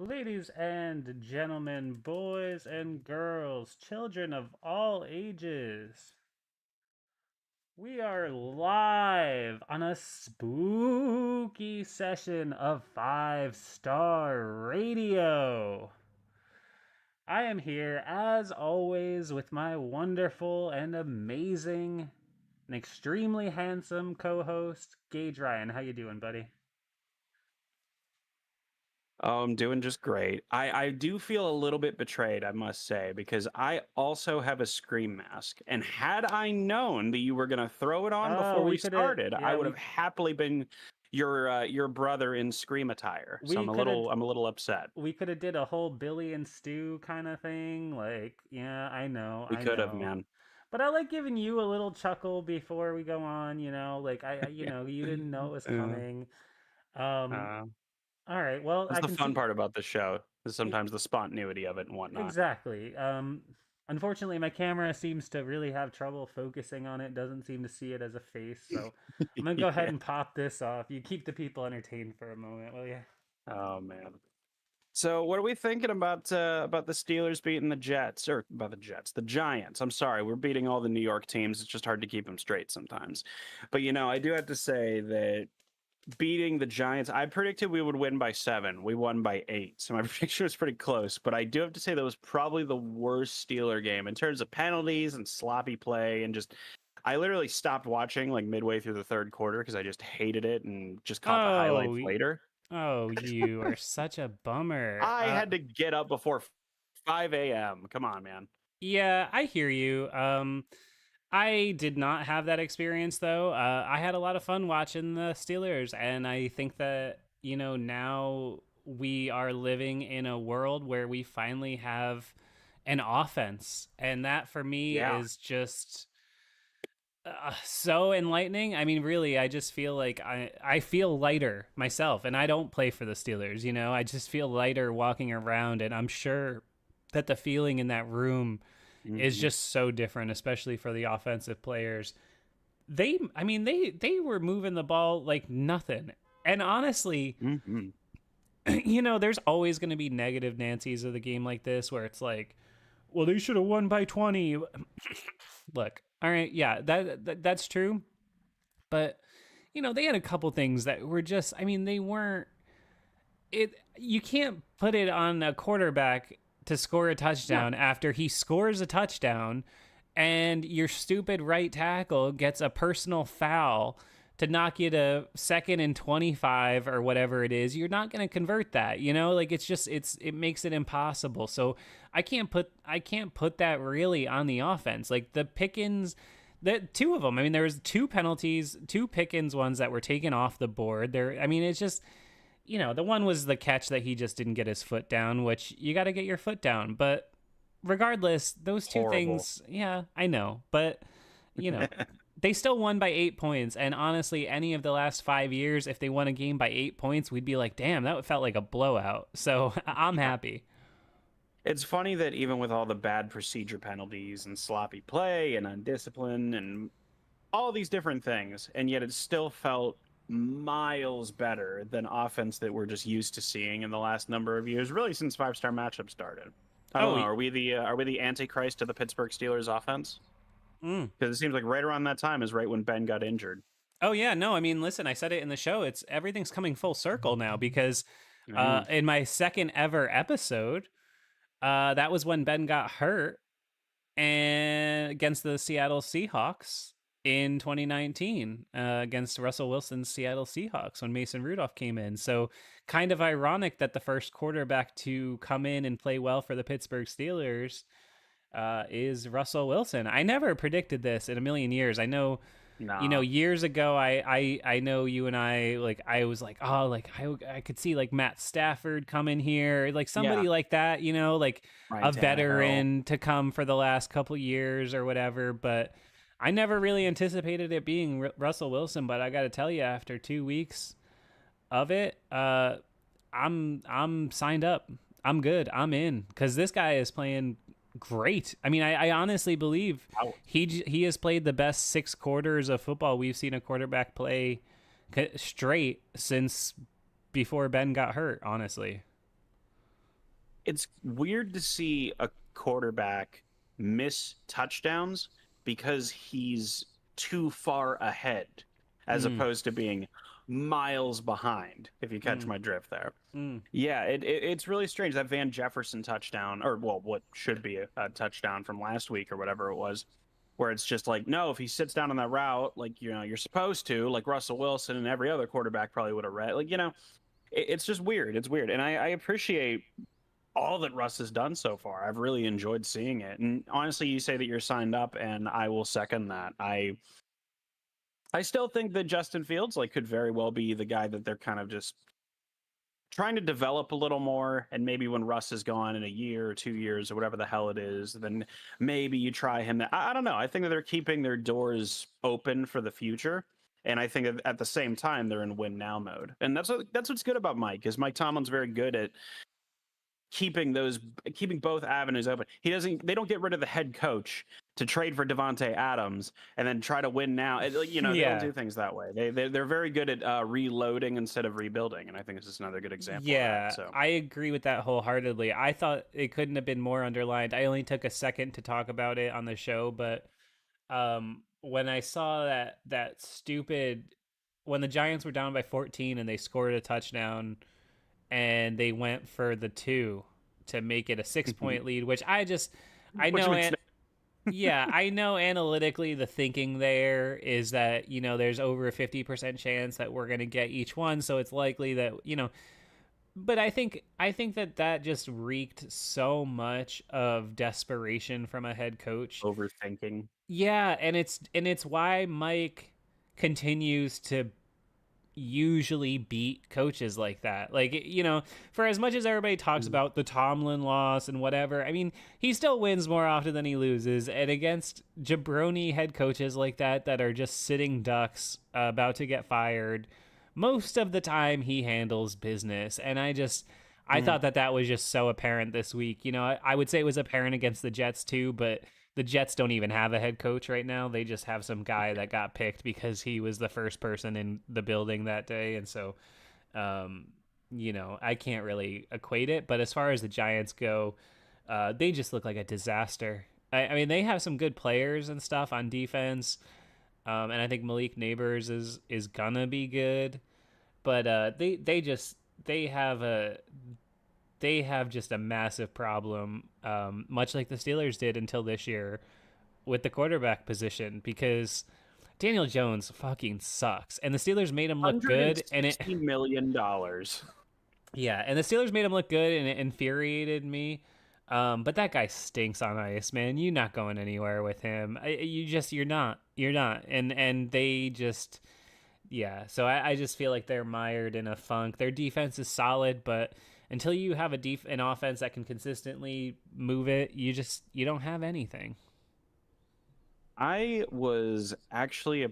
Ladies and gentlemen, boys and girls, children of all ages, we are live on a spooky session of 5-Star Radio. I am here, as always, with my wonderful and amazing and extremely handsome co-host, Gage Ryan. How you doing, buddy? Oh, I'm doing just great. I do feel a little bit betrayed, I must say, because I also have a Scream mask. And had I known that you were going to throw it on Oh, before we we could have, started, I yeah, would have happily been your brother in Scream attire. So we could have I'm a little upset. we could have did a whole Billy and Stu kind of thing. Like, yeah, I know, We I could have, know. man. But I like giving you a little chuckle before we go on, like you didn't know it was Yeah. coming. Um, Uh, all right, well, that's I the can fun see part about the show, is e- sometimes the spontaneity of it and whatnot. exactly. Unfortunately, my camera seems to really have trouble focusing on it. Doesn't seem to see it as a face, so I'm gonna go ahead Yeah. and pop this off. You keep the people entertained for a moment, will you? Oh man. So, what are we thinking about the Steelers beating the Jets, or about the Jets, the Giants? I'm sorry, we're beating all the New York teams. It's just hard to keep them straight sometimes. But I do have to say that beating the Giants, I predicted we would win by 7. We won by 8, so my prediction was pretty close. But I do have to say that was probably the worst Steeler game in terms of penalties and sloppy play, and just I literally stopped watching like midway through the third quarter because I just hated it and just caught the Oh, highlights later. oh, you are such a bummer. I had to get up before 5 a.m. Come on, man. Yeah, I hear you. I did not have that experience though. I had a lot of fun watching the Steelers, and I think that now we are living in a world where we finally have an offense, and that for me Yeah. is just so enlightening. I mean, really, I just feel like I feel lighter myself, and I don't play for the Steelers. I just feel lighter walking around, and I'm sure that the feeling in that room is Mhm. just so different, especially for the offensive players. I mean, they were moving the ball like nothing, and honestly, Mhm. there's always going to be negative Nancy's of the game like this, where it's like, well, they should have won by 20. Look, all right, yeah, that's true. But they had a couple things that were just, I mean, they weren't it you can't put it on a quarterback to score a No. touchdown after he scores a touchdown and your stupid right tackle gets a personal foul to knock you to 2nd and 25 or whatever it is. You're not going to convert that, like it makes it impossible. So I can't put that really on the offense. Like the Pickens, the two of them, I mean, there was two penalties, two Pickens ones that were taken off the board there. I mean, it's just, the one was the catch that he just didn't get his foot down, which you got to get your foot down. But regardless, those two Horrible. things, yeah, I know. But, you know, they still won by 8 points. And honestly, any of the last 5 years, if they won a game by 8 points, we'd be like, damn, that felt like a blowout. So I'm Yeah. happy. It's funny that even with all the bad procedure penalties and sloppy play and undiscipline and all these different things, and yet it still felt miles better than offense that we're just used to seeing in the last number of years, really since 5-star matchup started. I don't Oh, know. Are we the antichrist to the Pittsburgh Steelers offense? mm. Because it seems like right around that time is right when Ben got injured. Oh yeah, no, I mean, listen, I said it in the show. It's everything's coming full circle now because Mm. in my second ever episode, that was when Ben got hurt and against the Seattle Seahawks in 2019 against Russell Wilson's Seattle Seahawks when Mason Rudolph came in. So kind of ironic that the first quarterback to come in and play well for the Pittsburgh Steelers is Russell Wilson. I never predicted this in a million years. I know, Nah. years ago, I know you and I, like, I was like, oh, like I could see like Matt Stafford coming here, like Yeah. somebody like that, like Ryan a Tannehill. veteran to come for the last couple years or whatever. But I never really anticipated it being Russell Wilson. But I got to tell you, after 2 weeks of it, I'm signed up. I'm good. I'm in because this guy is playing great. I mean, I honestly believe Wow. he has played the best 6 quarters of football we've seen a quarterback play straight since before Ben got hurt. Honestly, it's weird to see a quarterback miss touchdowns because he's too far ahead as Mm, opposed to being miles behind, if you catch mm, my drift there. mm. Yeah, it's really strange that Van Jefferson touchdown, or well, what should be a touchdown from last week or whatever it was, where it's just like, no, if he sits down on that route, like, you're supposed to, like Russell Wilson and every other quarterback probably would have read, like, it's just weird. It's weird. And I appreciate all that Russ has done so far. I've really enjoyed seeing it. And honestly, you say that you're signed up, and I will second that. I still think that Justin Fields like could very well be the guy that they're kind of just trying to develop a little more, and maybe when Russ is gone in a year or 2 years or whatever the hell it is, then maybe you try him. I don't know. I think that they're keeping their doors open for the future, and I think that at the same time they're in win now mode, and that's what's good about Mike. Is Mike Tomlin's very good at keeping both avenues open. They don't get rid of the head coach to trade for Devonte Adams and then try to win now. They don't Yeah. do things that way. They're very good at reloading instead of rebuilding, and I think this is another good example of that. Yeah, So I agree with that wholeheartedly. I thought it couldn't have been more underlined. I only took a second to talk about it on the show, but when I saw that stupid when the Giants were down by 14 and they scored a touchdown and they went for the 2 to make it a 6 point lead, which I which know makes yeah, I know analytically the thinking there is that, there's over a 50% chance that we're going to get each one, so it's likely that, but I think that just reeked so much of desperation from a head coach. overthinking. Yeah, and it's why Mike continues to usually beat coaches like that. Like, for as much as everybody talks Mm. about the Tomlin loss and whatever, I mean, he still wins more often than he loses. And against jabroni head coaches like that are just sitting ducks about to get fired, most of the time he handles business. And I Mm. thought that was just so apparent this week. I would say it was apparent against the Jets too, but the Jets don't even have a head coach right now. They just have some guy that got picked because he was the first person in the building that day. And so, um, I can't really equate it. But as far as the Giants go, they just look like a disaster. I mean, they have some good players and stuff on defense. And I think Malik Neighbors is gonna be good. But they have a they have just a massive problem, much like the Steelers did until this year with the quarterback position, because Daniel Jones fucking sucks, and the Steelers made him look good, and $160 million. yeah, and the Steelers made him look good, and it infuriated me. But that guy stinks on ice, man. You're not going anywhere with him. You're not, and they just. Yeah, so I just feel like they're mired in a funk. Their defense is solid, but until you have an offense that can consistently move it, you don't have anything. I was actually a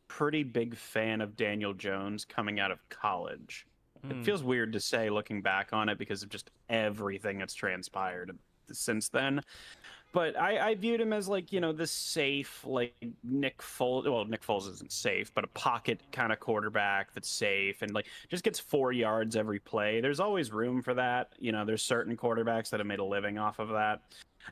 pretty big fan of Daniel Jones coming out of college. It Mm. feels weird to say looking back on it because of just everything that's transpired since then. But I viewed him as like, this safe, like Nick Foles. Well, Nick Foles isn't safe, but a pocket kind of quarterback that's safe and like just gets 4 yards every play. There's always room for that. There's certain quarterbacks that have made a living off of that.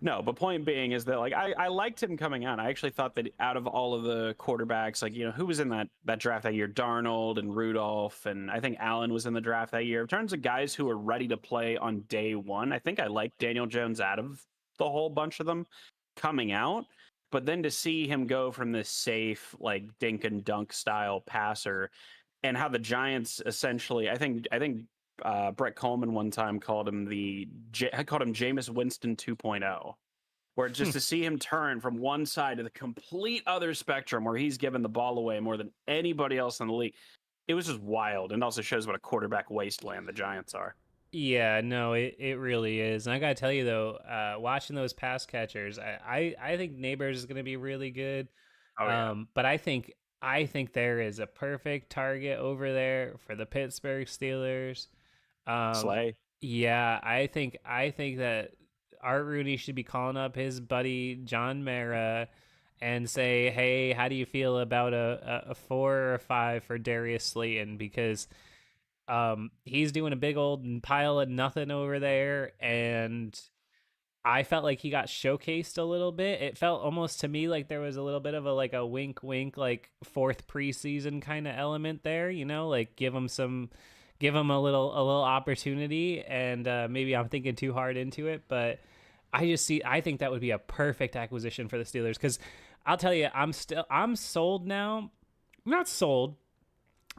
No, but point being is that like I liked him coming out. I actually thought that out of all of the quarterbacks, like, who was in that draft that year? Darnold and Rudolph, and I think Allen was in the draft that year. In terms of guys who were ready to play on day one, I think I liked Daniel Jones out of the whole bunch of them coming out. But then to see him go from this safe, like dink and dunk style passer, and how the Giants essentially, I think Brett Coleman one time called him I called him Jameis Winston 2.0, where just to see him turn from one side to the complete other spectrum, where he's given the ball away more than anybody else in the league, it was just wild, and also shows what a quarterback wasteland the Giants are. Yeah, no, it really is. And I gotta tell you though, watching those pass catchers, I think Neighbors is gonna be really good. Oh yeah, But I think there is a perfect target over there for the Pittsburgh Steelers. Um, Slay. yeah, I think that Art Rooney should be calling up his buddy John Mara and say, "Hey, how do you feel about a 4 or a 5 for Darius Slayton?" Because He's doing a big old pile of nothing over there, and I felt like he got showcased a little bit. It felt almost to me like there was a little bit of a like a wink wink like fourth preseason kind of element there, like give him a little opportunity, and maybe I'm thinking too hard into it, but I think that would be a perfect acquisition for the Steelers, cuz I'll tell you, I'm sold now. I'm not sold.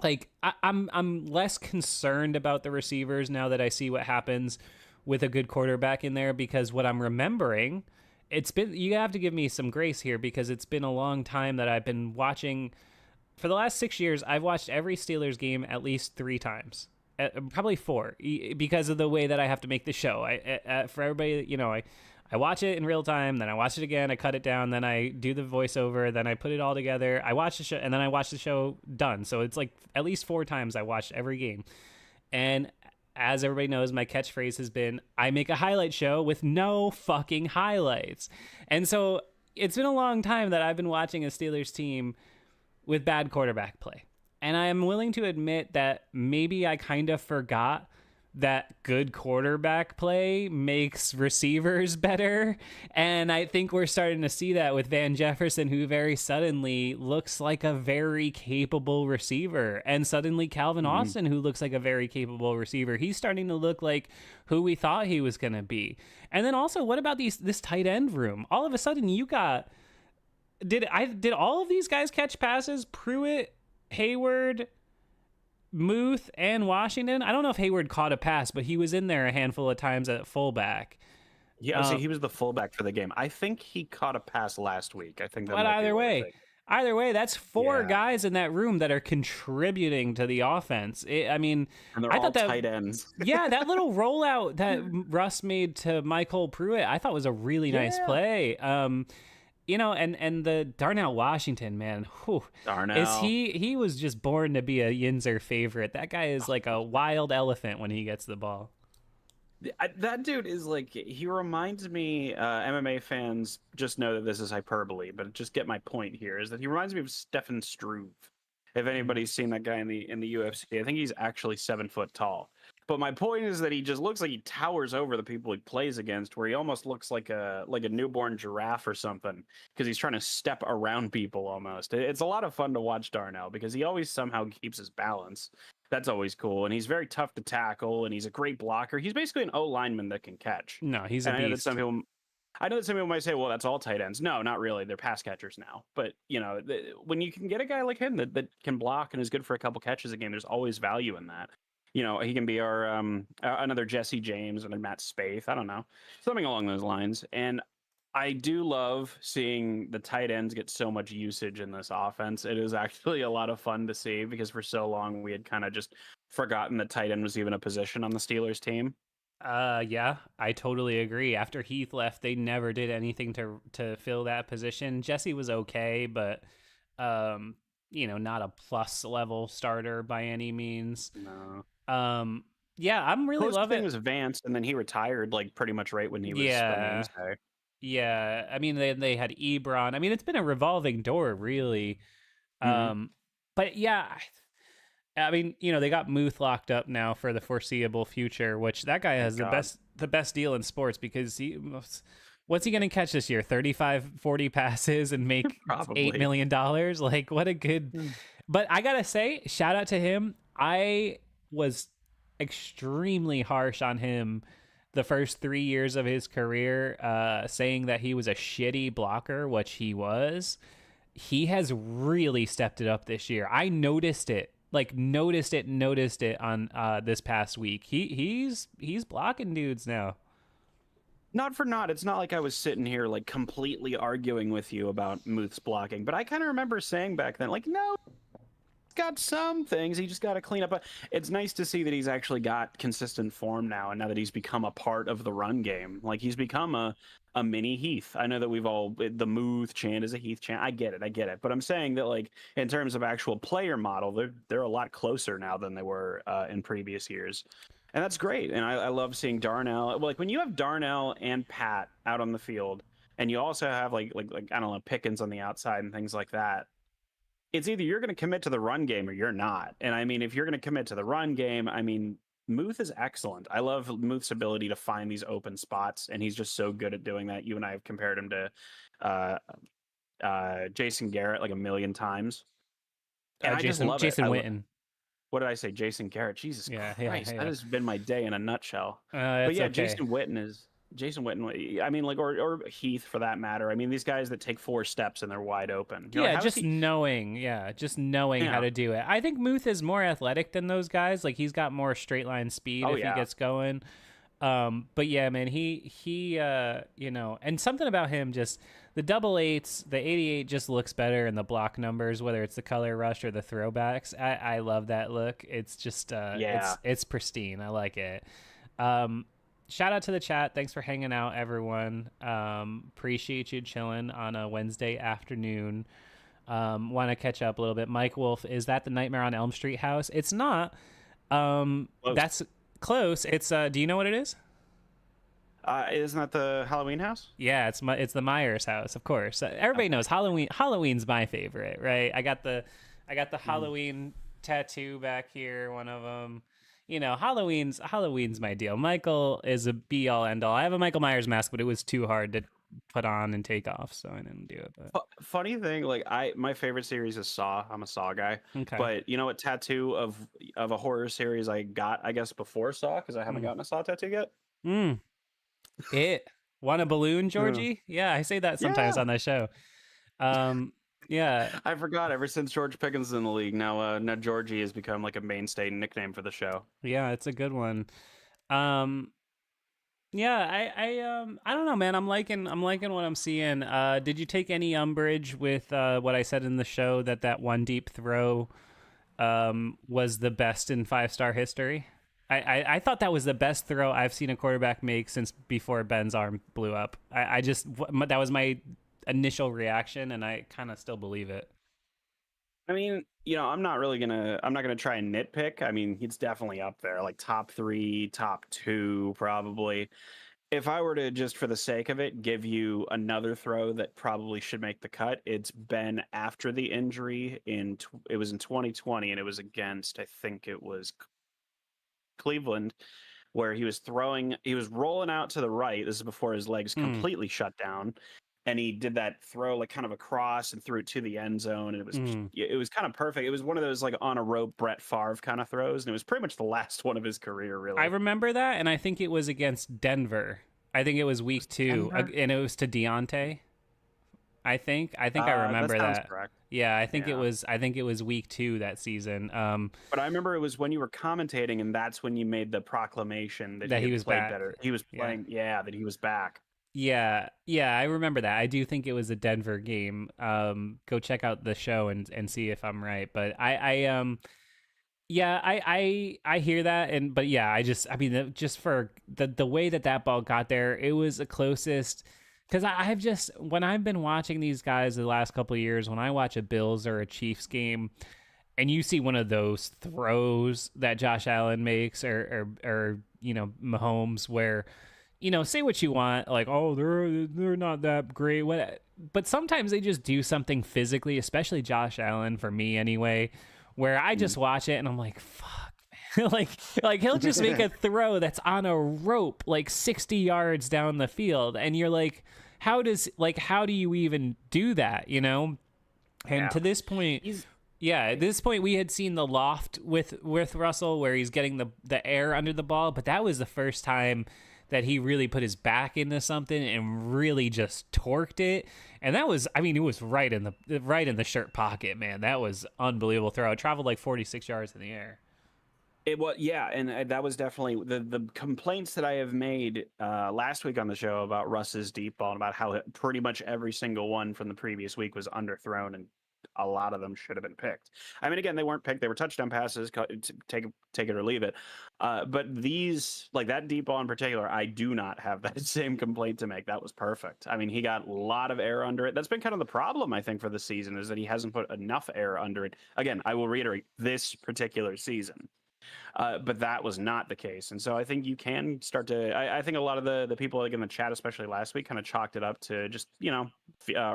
Like I'm less concerned about the receivers now that I see what happens with a good quarterback in there, because what I'm remembering, you have to give me some grace here, because it's been a long time that I've been watching. For the last 6 years, I've watched every Steelers game at least 3 times, probably 4, because of the way that I have to make the show. For everybody, I watch it in real time, then I watch it again, I cut it down, then I do the voiceover, then I put it all together. I watch the show, and then I watch the show done. So it's like at least 4 times I watched every game. And as everybody knows, my catchphrase has been, I make a highlight show with no fucking highlights. And so it's been a long time that I've been watching a Steelers team with bad quarterback play. And I am willing to admit that maybe I kind of forgot that good quarterback play makes receivers better. And I think we're starting to see that with Van Jefferson, who very suddenly looks like a very capable receiver. And suddenly Calvin Austin, who looks like a very capable receiver. He's starting to look like who we thought he was going to be. And then also, what about this tight end room? All of a sudden you got... Did all of these guys catch passes? Pruitt, Hayward, Muth, and Washington? I don't know if Hayward caught a pass, but he was in there a handful of times at fullback. Yeah, see, he was the fullback for the game. I think he caught a pass last week. I think that. But either way, that's 4 guys in that room that are contributing to the offense. And they're all tight ends. Yeah, that little rollout that Russ made to Michael Pruitt, I thought was a really nice play. And the Darnell Washington, man, Darnell. he was just born to be a Yinzer favorite. That guy is like a wild elephant when he gets the ball. That dude is like, he reminds me, MMA fans just know that this is hyperbole, but just get my point here, is that he reminds me of Stefan Struve. If anybody's seen that guy in the UFC, I think he's actually 7 foot tall. But my point is that he just looks like he towers over the people he plays against, where he almost looks like a newborn giraffe or something, because he's trying to step around people almost. It's a lot of fun to watch Darnell, because he always somehow keeps his balance. That's always cool. And he's very tough to tackle, and he's a great blocker. He's basically an O lineman that can catch. No, he's a beast. I know that some people might say, well, that's all tight ends. No, not really. They're pass catchers now. But, when you can get a guy like him that can block and is good for a couple catches a game, there's always value in that. He can be our another Jesse James, another Matt Spaeth. I don't know, something along those lines. And I do love seeing the tight ends get so much usage in this offense. It is actually a lot of fun to see, because for so long we had kind of just forgotten that tight end was even a position on the Steelers team. Yeah, I totally agree. After Heath left, they never did anything to fill that position. Jesse was okay, but not a plus level starter by any means. No. Yeah, I'm really loving it. Was Vance, and then he retired like pretty much right when he was. Yeah, I mean they had Ebron. I mean, it's been a revolving door, really. But yeah, I mean, they got Muth locked up now for the foreseeable future, which that guy has the best deal in sports, because what's he going to catch this year? 35, 40 passes and make $8 million? Like, what a good... But I got to say, shout out to him. I was extremely harsh on him the first 3 years of his career, saying that he was a shitty blocker, which he was. He has really stepped it up this year. I noticed it. Noticed it on this past week. He's blocking dudes now. Not for naught. It's not like I was sitting here like completely arguing with you about Muth's blocking, but I kind of remember saying back then, like, no, he's got some things he just got to clean up. It's nice to see that he's actually got consistent form now, and now that he's become a part of the run game. Like, he's become a mini Heath. I know that we've all, the Muth chant is a Heath chant. I get it. But I'm saying that, like, in terms of actual player model, they're a lot closer now than they were in previous years. And that's great. And I love seeing Darnell. Like, when you have Darnell and Pat out on the field, and you also have like I don't know, Pickens on the outside and things like that, it's either you're going to commit to the run game or you're not. And I mean, if you're going to commit to the run game, I mean, Muth is excellent. I love Muth's ability to find these open spots, and he's just so good at doing that. You and I have compared him to Jason Garrett like a million times. And I just love Jason it. Witten. What did I say? Jason Garrett. Jesus Christ. Yeah. That has been my day in a nutshell. But yeah, okay. Jason Witten, I mean, like, or Heath for that matter. I mean, these guys that take 4 steps and they're wide open. You're like, just knowing how to do it. I think Muth is more athletic than those guys. Like, he's got more straight line speed if he gets going. But yeah, man, he you know, and something about him, just the 88s, the 88 just looks better in the block numbers, whether it's the color rush or the throwbacks. I love that look. It's just it's pristine. I like it. Shout out to the chat. Thanks for hanging out, everyone. Appreciate you chilling on a Wednesday afternoon. Want to catch up a little bit. Mike Wolf, is that the Nightmare on Elm Street house? It's not. That's close. It's do you know what it is? Isn't that the Halloween house? Yeah, it's the Myers house, of course. Everybody knows Halloween. Halloween's my favorite, right? I got the Halloween tattoo back here, one of them. You know, Halloween's my deal. Michael is a be all end all. I have a Michael Myers mask, but it was too hard to put on and take off, so I didn't do it. But funny thing, like my favorite series is Saw. I'm a Saw guy. Okay. But you know what tattoo of a horror series I got, I guess, before Saw, because I haven't gotten a Saw tattoo yet? It want a balloon, Georgie? Yeah, I say that sometimes on the show. Yeah, I forgot. Ever since George Pickens is in the league, now Georgie has become like a mainstay nickname for the show. Yeah, it's a good one. Yeah, I don't know, man. I'm liking what I'm seeing. Did you take any umbrage with what I said in the show that one deep throw was the best in 5-star history? I thought that was the best throw I've seen a quarterback make since before Ben's arm blew up. I just that was my initial reaction, and I kind of still believe it. I mean, you know, I'm not gonna try and nitpick. I mean, he's definitely up there, like top 3, top 2, probably. If I were to, just for the sake of it, give you another throw that probably should make the cut, it's Ben after the injury it was in 2020, and it was against, I think it was Cleveland, where he was rolling out to the right. This is before his legs completely shut down. And he did that throw like kind of across and threw it to the end zone. And it was kind of perfect. It was one of those like on a rope Brett Favre kind of throws. And it was pretty much the last one of his career, really. I remember that. And I think it was against Denver. I think it was week 2. And it was to Deontay. I think I remember that. Correct. Yeah, I think it was week 2 that season. But I remember it was when you were commentating, and that's when you made the proclamation that he was back. Better. He was playing, that he was back. Yeah, I remember that. I do think it was a Denver game. Go check out the show and see if I'm right. But I hear that, but yeah, just for the way that ball got there, it was the closest. Because when I've been watching these guys the last couple of years, when I watch a Bills or a Chiefs game, and you see one of those throws that Josh Allen makes, or you know, Mahomes, where, you know, say what you want, like, oh, they're not that great, but sometimes they just do something physically, especially Josh Allen, for me anyway, where I just watch it and I'm like, fuck, man. like he'll just make a throw that's on a rope like 60 yards down the field, and you're like, how do you even do that, you know? And to this point, at this point we had seen the loft with Russell, where he's getting the air under the ball, but that was the first time that he really put his back into something and really just torqued it. And that was, it was right in the shirt pocket, man. That was unbelievable throw. It traveled like 46 yards in the air. It was, yeah, and that was definitely the complaints that I have made last week on the show about Russ's deep ball, and about how pretty much every single one from the previous week was underthrown, and a lot of them should have been picked. I mean, again, they weren't picked; they were touchdown passes. Take it or leave it. But these, like that deep ball in particular, I do not have that same complaint to make. That was perfect. I mean, he got a lot of air under it. That's been kind of the problem, I think, for the season, is that he hasn't put enough air under it. Again, I will reiterate, this particular season. But that was not the case. And so I think you can start to, I think a lot of the people like in the chat, especially last week, kind of chalked it up to just, you know,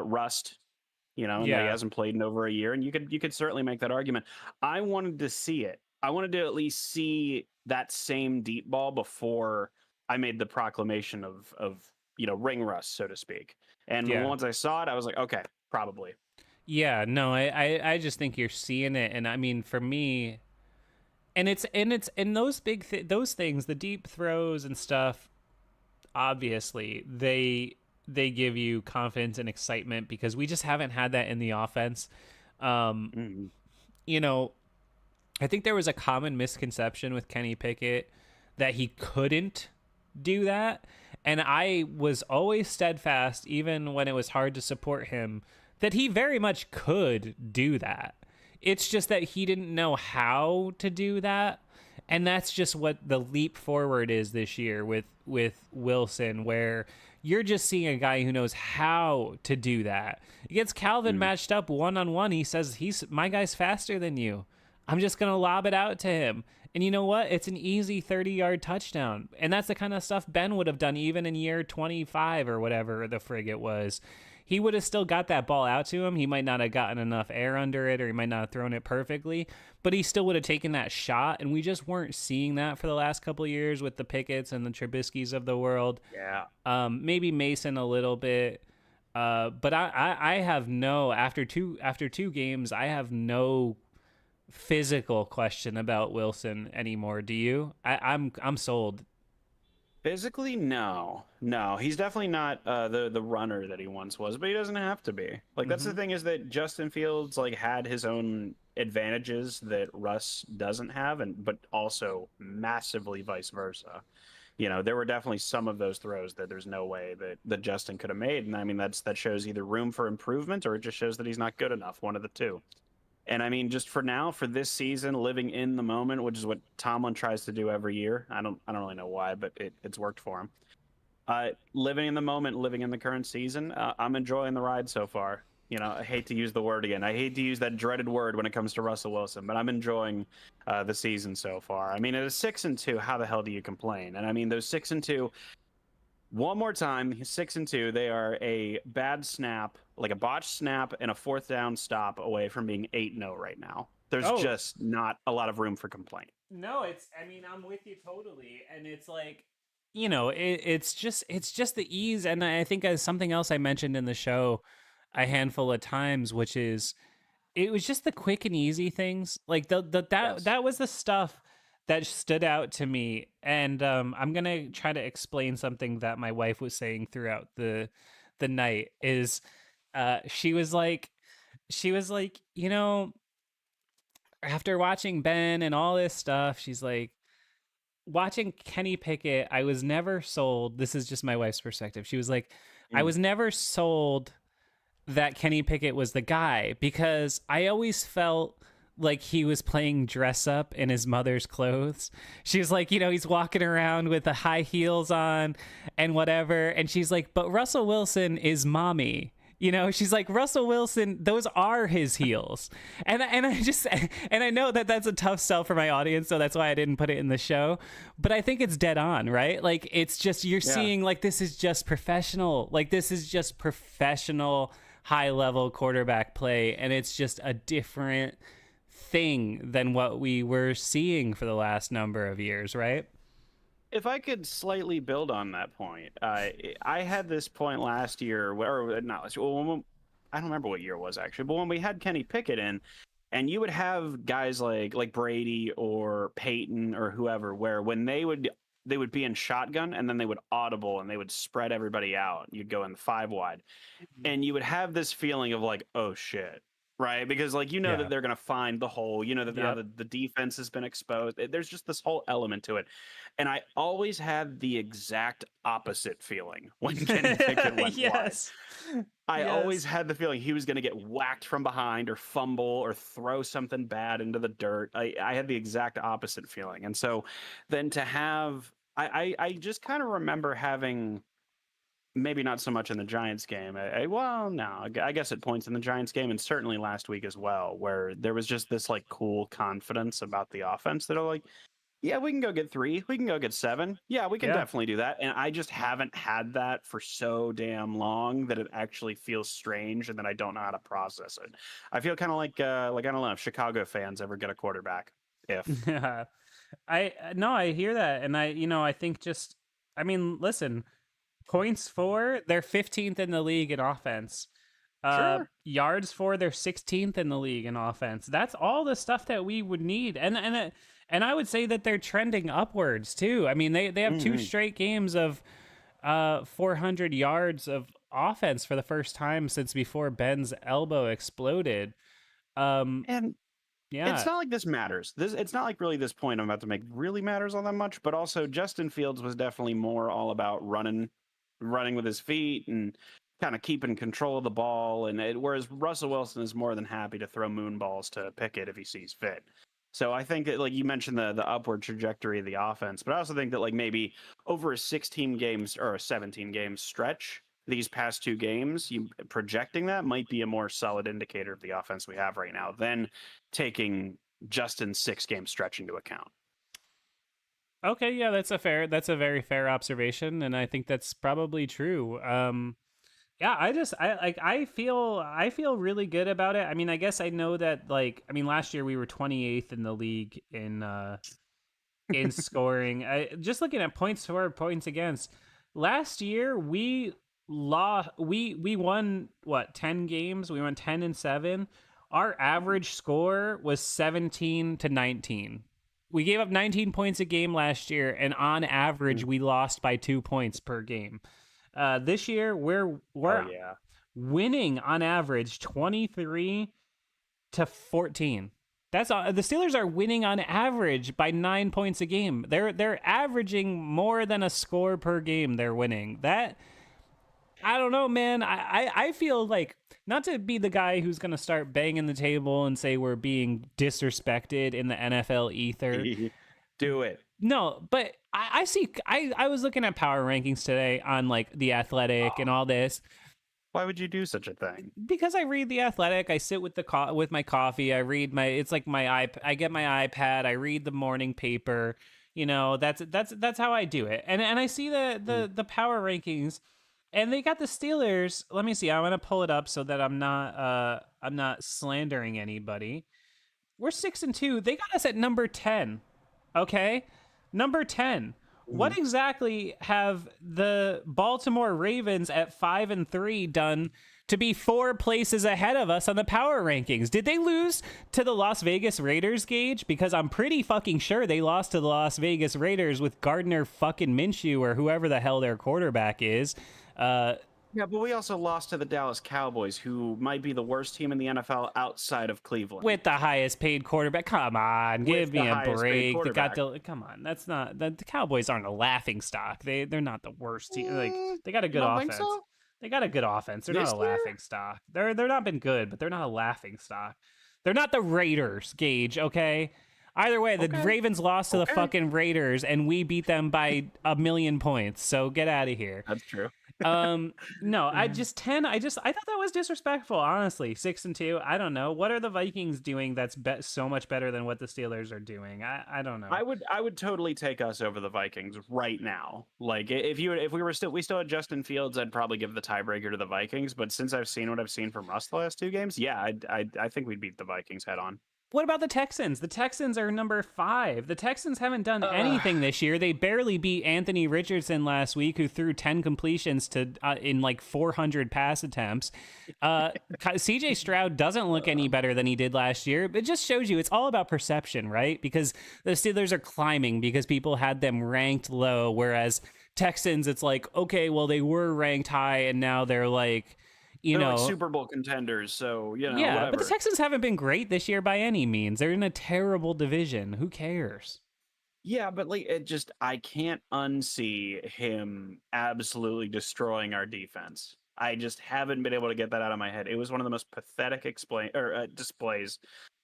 rust, and that he Yeah. hasn't played in over a year. And you could certainly make that argument. I wanted to see it. I wanted to at least see that same deep ball before I made the proclamation of ring rust, so to speak. And Yeah. once I saw it, I was like, okay, probably. Yeah, no, I just think you're seeing it, and I mean, for me, and those those things, the deep throws and stuff. Obviously, they give you confidence and excitement because we just haven't had that in the offense. Um, Mhm. you know, I think there was a common misconception with Kenny Pickett that he couldn't do that. And I was always steadfast, even when it was hard to support him, that he very much could do that. It's just that he didn't know how to do that. And that's just what the leap forward is this year with Wilson, where you're just seeing a guy who knows how to do that. Against Calvin Mhm. matched up one on one, he says, "He's my guy's faster than you. I'm just going to lob it out to him." And you know what? It's an easy 30-yard touchdown. And that's the kind of stuff Ben would have done even in year 25 or whatever the frig it was. He would have still got that ball out to him. He might not have gotten enough air under it, or he might not have thrown it perfectly, but he still would have taken that shot. And we just weren't seeing that for the last couple of years with the Pickett's and the Trubisky's of the world. Yeah. Maybe Mason a little bit. But I have no, after two games, I have no physical question about Wilson anymore. Do you? I'm sold. Physically, no, no, he's definitely not the runner that he once was, but he doesn't have to be. Like that's the Mm-hmm. thing is that Justin Fields like had his own advantages that Russ doesn't have, and but also massively vice versa. There were definitely some of those throws that there's no way that Justin could have made, and I mean that shows either room for improvement or it just shows that he's not good enough. One of the two. And I mean, just for now, for this season, living in the moment, which is what Tomlin tries to do every year. I don't really know why, but it's worked for him. Living in the moment, living in the current season, I'm enjoying the ride so far. I hate to use the word again. I hate to use that dreaded word when it comes to Russell Wilson, but I'm enjoying the season so far. I mean, at a 6-2, how the hell do you complain? And I mean, those 6-2, one more time, 6-2. They are a bad snap, like a botched snap, and a fourth down stop away from being 8-0 right now. There's Oh, just not a lot of room for complaint. no, I mean, I'm with you totally. And it's like, it's just the ease. And I think as something else I mentioned in the show a handful of times, which is it was just the quick and easy things. Like Yes. that was the stuff that stood out to me. And I'm gonna try to explain something that my wife was saying throughout the night is she was like after watching Ben and all this stuff, she's like, watching Kenny Pickett, I was never sold. This is just my wife's perspective. She was like, I Mm. was never sold that Kenny Pickett was the guy because I always felt like he was playing dress up in his mother's clothes. She was like, he's walking around with the high heels on and whatever. And she's like, but Russell Wilson is mommy. She's like, Russell Wilson, those are his heels. And I know that that's a tough sell for my audience, so that's why I didn't put it in the show. But I think it's dead on, right? Like, it's just, you're Yeah. seeing, like, this is just professional. Like, this is just professional, high level quarterback play. And it's just a different thing than what we were seeing for the last number of years, right? If I could slightly build on that point, I had this point last year, or not last year. I don't remember what year it was actually, but when we had Kenny Pickett in, and you would have guys like Brady or Peyton or whoever, where when they would be in shotgun and then they would audible and they would spread everybody out. You'd go in 5 wide, and you would have this feeling of like, oh shit, right? Because like Yeah. that they're gonna find the hole. That now Yep. the defense has been exposed. There's just this whole element to it, and I always had the exact opposite feeling when Kenny Pickett went wide. Yes. I always Yes. had the feeling he was going to get whacked from behind or fumble or throw something bad into the dirt. I had the exact opposite feeling. And so then to have, I just kind of remember having, maybe not so much in the Giants game. Well, no, I guess at points in the Giants game and certainly last week as well, where there was just this like cool confidence about the offense that are like, Yeah, we can go get 3. We can go get 7. Yeah, we can Yeah. definitely do that. And I just haven't had that for so damn long that it actually feels strange and that I don't know how to process it. I feel kind of like I don't know if Chicago fans ever get a quarterback. If Yeah. I no, I hear that, and I think just, I mean, listen, points for, they're 15th in the league in offense. sure. Yards for, they're 16th in the league in offense. That's all the stuff that we would need, and I would say that they're trending upwards too. I mean, they have two Hmm. straight games of 400 yards of offense for the first time since before Ben's elbow exploded. Um, And it's yeah. not like this matters. It's not like really this point I'm about to make really matters all that much, but also Justin Fields was definitely more all about running with his feet and kind of keeping control of the ball. Whereas Russell Wilson is more than happy to throw moon balls to Pickett if he sees fit. So I think that, like you mentioned, the upward trajectory of the offense, but I also think that like maybe over a 16 games or a 17 game stretch, these past 2 games, you projecting that might be a more solid indicator of the offense we have right now than taking Justin's 6 game stretch into account. Okay, yeah, that's a very fair observation, and I think that's probably true. Yeah, I feel really good about it. I mean, I guess I know that, like, I mean, last year we were 28th in the league in scoring. Just looking at points for, points against. Last year we won what, 10 games? We won 10-7. Our average score was 17-19. We gave up 19 points a game last year, and on average we lost by 2 points per game. This year Oh we're yeah. winning on average 23-14. That's all. The Steelers are winning on average by 9 points a game. They're averaging more than a score per game. They're winning. That, I don't know, man. I feel like, not to be the guy who's gonna start banging the table and say we're being disrespected in the NFL ether. Do it. No, but I see. I was looking at power rankings today on like the Athletic and all this, Why would you do such a thing? because I read the Athletic. I sit with with my coffee. I read my, it's like my I get my iPad. I read the morning paper. That's how I do it. And I see the power rankings, and they got the Steelers. Let me see. I want to pull it up so that I'm not slandering anybody. We're 6-2. They got us at number 10. Okay? Number 10. What exactly have the Baltimore Ravens at 5-3 done to be 4 places ahead of us on the power rankings? Did they lose to the Las Vegas Raiders, Gage? Because I'm pretty fucking sure they lost to the Las Vegas Raiders with Gardner fucking Minshew, or whoever the hell their quarterback is. Yeah, but we also lost to the Dallas Cowboys, who might be the worst team in the NFL outside of Cleveland. With the highest paid quarterback. Come on, give me a break. Come on, that's not, the Cowboys aren't a laughing stock. They're not the worst team. Like, they got a You good don't offense. think so? They got a good offense. They're This not a year? laughing stock. They're not been good, but they're not a laughing stock. They're not the Raiders, Gage, okay? Either way, the Okay. Ravens lost to the Okay. fucking Raiders, and we beat them by 1,000,000 points. So get out of here. That's true. No, I thought that was disrespectful, honestly. 6-2. I don't know. What are the Vikings doing that's so much better than what the Steelers are doing? I don't know. I would totally take us over the Vikings right now. Like if we still had Justin Fields, I'd probably give the tiebreaker to the Vikings. But since I've seen what I've seen from Russ the last 2 games, yeah, I think we'd beat the Vikings head on. What about the Texans? The Texans are number 5. The Texans haven't done anything this year. They barely beat Anthony Richardson last week, who threw 10 completions to in like 400 pass attempts. CJ Stroud doesn't look any better than he did last year. It just shows you it's all about perception, right? Because the Steelers are climbing because people had them ranked low, whereas Texans, it's like, okay, well, they were ranked high and now they're like, They're like Super Bowl contenders, so yeah, whatever. but the Texans haven't been great this year by any means. They're in a terrible division. Who cares? Yeah, but like I can't unsee him absolutely destroying our defense. I just haven't been able to get that out of my head. It was one of the most pathetic displays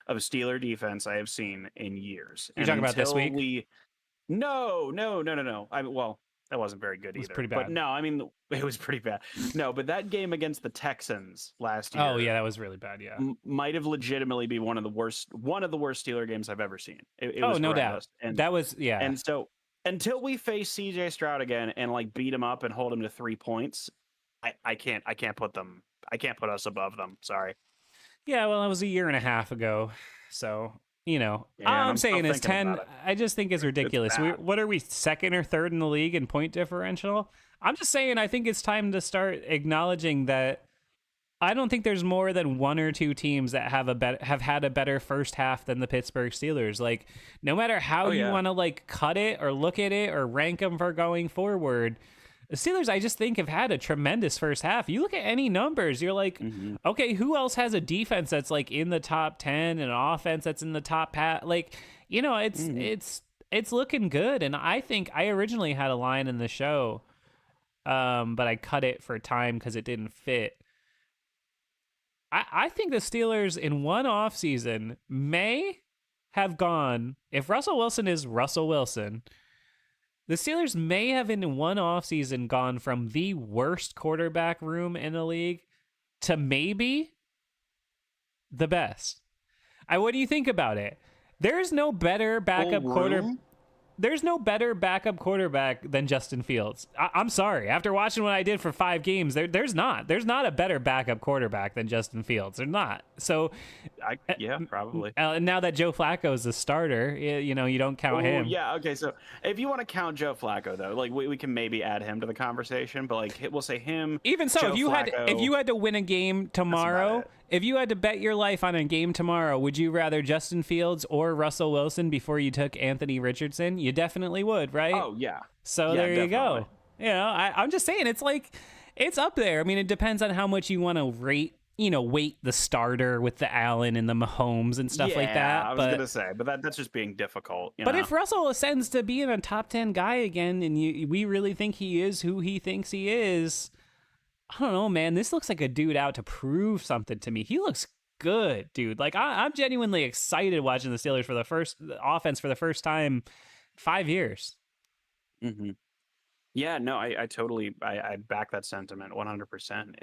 of Steeler defense I have seen in years. You're talking about this Until week? No. Well, that wasn't very good It was either. pretty But bad. no, I mean, it was pretty bad. No, but that game against the Texans last year. Oh yeah, that was really bad. Yeah. Might have legitimately be one of the worst Steeler games I've ever seen. It Oh, was no doubt. horrendous. And That was yeah. so until we face CJ Stroud again and like beat him up and hold him to 3 points, I can't put us above them. Sorry. Yeah, well, it was a year and a half ago. So, you know, Yeah, all and I'm I'm still saying is thinking 10. about it. I just think is ridiculous. bad. What are we, second or third in the league in point differential? I'm just saying I think it's time to start acknowledging that I don't think there's more than one or two teams that have had a better first half than the Pittsburgh Steelers. Like, no matter how you want to like cut it or look at it or rank them for going forward, the Steelers, I just think, have had a tremendous first half. You look at any numbers, you're like, okay, who else has a defense that's like in the top 10 and an offense that's in the top like, you know, it's looking good. And I think I originally had a line in the show, but I cut it for time because it didn't fit. I think the Steelers in one offseason may have gone, if Russell Wilson is Russell Wilson, the Steelers may have in one offseason gone from the worst quarterback room in the league to maybe the best. What do you think about it? There's no better backup quarterback. There's no better backup quarterback than Justin Fields. I'm sorry. After watching what I did for 5 games, there's not a better backup quarterback than Justin Fields. There's not. So, yeah, probably. And now that Joe Flacco is the starter, you know, you don't count him. Yeah. Okay. So if you want to count Joe Flacco, though, like we can maybe add him to the conversation, but like we'll say him. Even so, Joe if you had to win a game tomorrow, if you had to bet your life on a game tomorrow, would you rather Justin Fields or Russell Wilson before you took Anthony Richardson? You definitely would, right? Oh, yeah. So yeah, there you definitely. go. You know, I'm just saying, it's like, it's up there. I mean, it depends on how much you want to weight the starter with the Allen and the Mahomes and stuff like that. I was going to say, but that's just being difficult. But if Russell ascends to being a top 10 guy again, and we really think he is who he thinks he is, I don't know, man. This looks like a dude out to prove something to me. He looks good, dude. Like, I'm genuinely excited watching the Steelers for the offense for the first time 5 years. Mm-hmm. Yeah, no, I totally I back that sentiment 100%.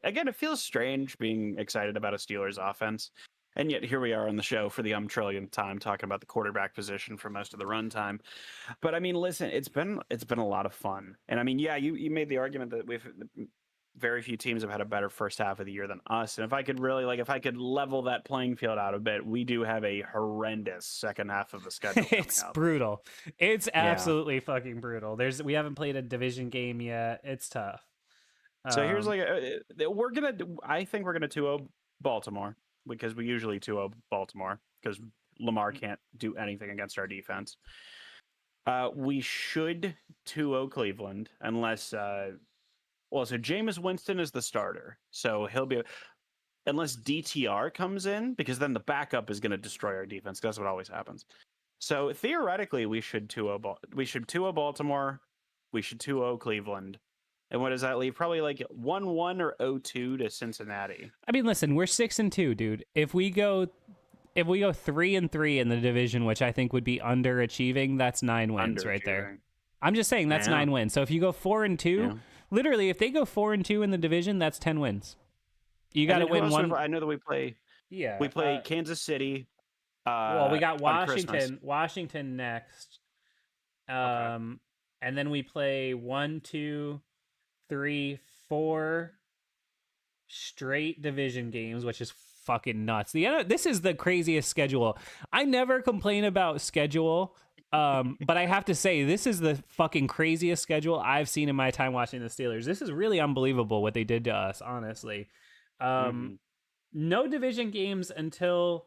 Again, it feels strange being excited about a Steelers offense, and yet here we are on the show for the trillionth time talking about the quarterback position for most of the runtime. But I mean, listen, it's been a lot of fun, and I mean, yeah, you made the argument that very few teams have had a better first half of the year than us. And if I could level that playing field out a bit, we do have a horrendous second half of the schedule. It's brutal. It's absolutely fucking brutal. We haven't played a division game yet. It's tough. So here's I think we're going to 2-0 Baltimore, because we usually 2-0 Baltimore because Lamar can't do anything against our defense. We should 2-0 Cleveland unless so Jameis Winston is the starter. So he'll be, unless DTR comes in, because then the backup is going to destroy our defense. That's what always happens. So theoretically, we should 2-0 Baltimore. We should 2-0 Cleveland. And what does that leave? Probably like 1-1 or 0-2 to Cincinnati. I mean, listen, we're 6-2, dude. If we go 3-3 in the division, which I think would be underachieving, that's 9 wins right there. I'm just saying that's 9 wins. So if you go 4-2, literally, if they go 4-2 in the division, that's 10 wins. You got to win one. I know that we play. Yeah, we play Kansas City. Well, we got Washington next. And then we play 1, 2, 3, 4 straight division games, which is fucking nuts. This is the craziest schedule. I never complain about schedule. But I have to say, this is the fucking craziest schedule I've seen in my time watching the Steelers. This is really unbelievable what they did to us, honestly. No division games until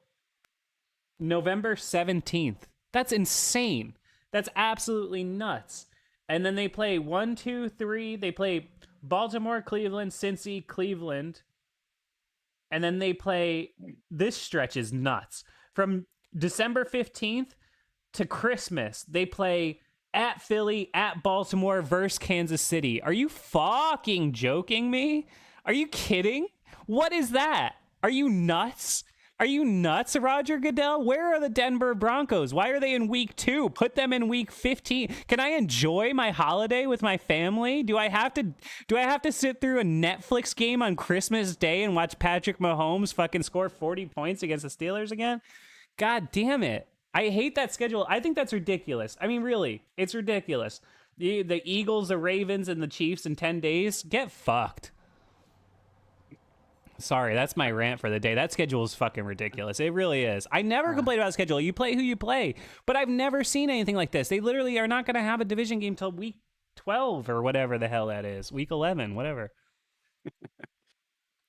November 17th. That's insane. That's absolutely nuts. And then they play 1, 2, 3. They play Baltimore, Cleveland, Cincy, Cleveland. And then they play, this stretch is nuts. From December 15th to Christmas, they play at Philly, at Baltimore versus Kansas City. Are you fucking joking me? Are you kidding? What is that? Are you nuts? Are you nuts, Roger Goodell? Where are the Denver Broncos? Why are they in week 2? Put them in week 15. Can I enjoy my holiday with my family? Do I have to sit through a Netflix game on Christmas Day and watch Patrick Mahomes fucking score 40 points against the Steelers again? God damn it. I hate that schedule. I think that's ridiculous. I mean, really, it's ridiculous. The Eagles, the Ravens, and the Chiefs in 10 days, get fucked. Sorry, that's my rant for the day. That schedule is fucking ridiculous. It really is. I never complain about the schedule. You play who you play. But I've never seen anything like this. They literally are not going to have a division game till week 12 or whatever the hell that is. Week 11, whatever.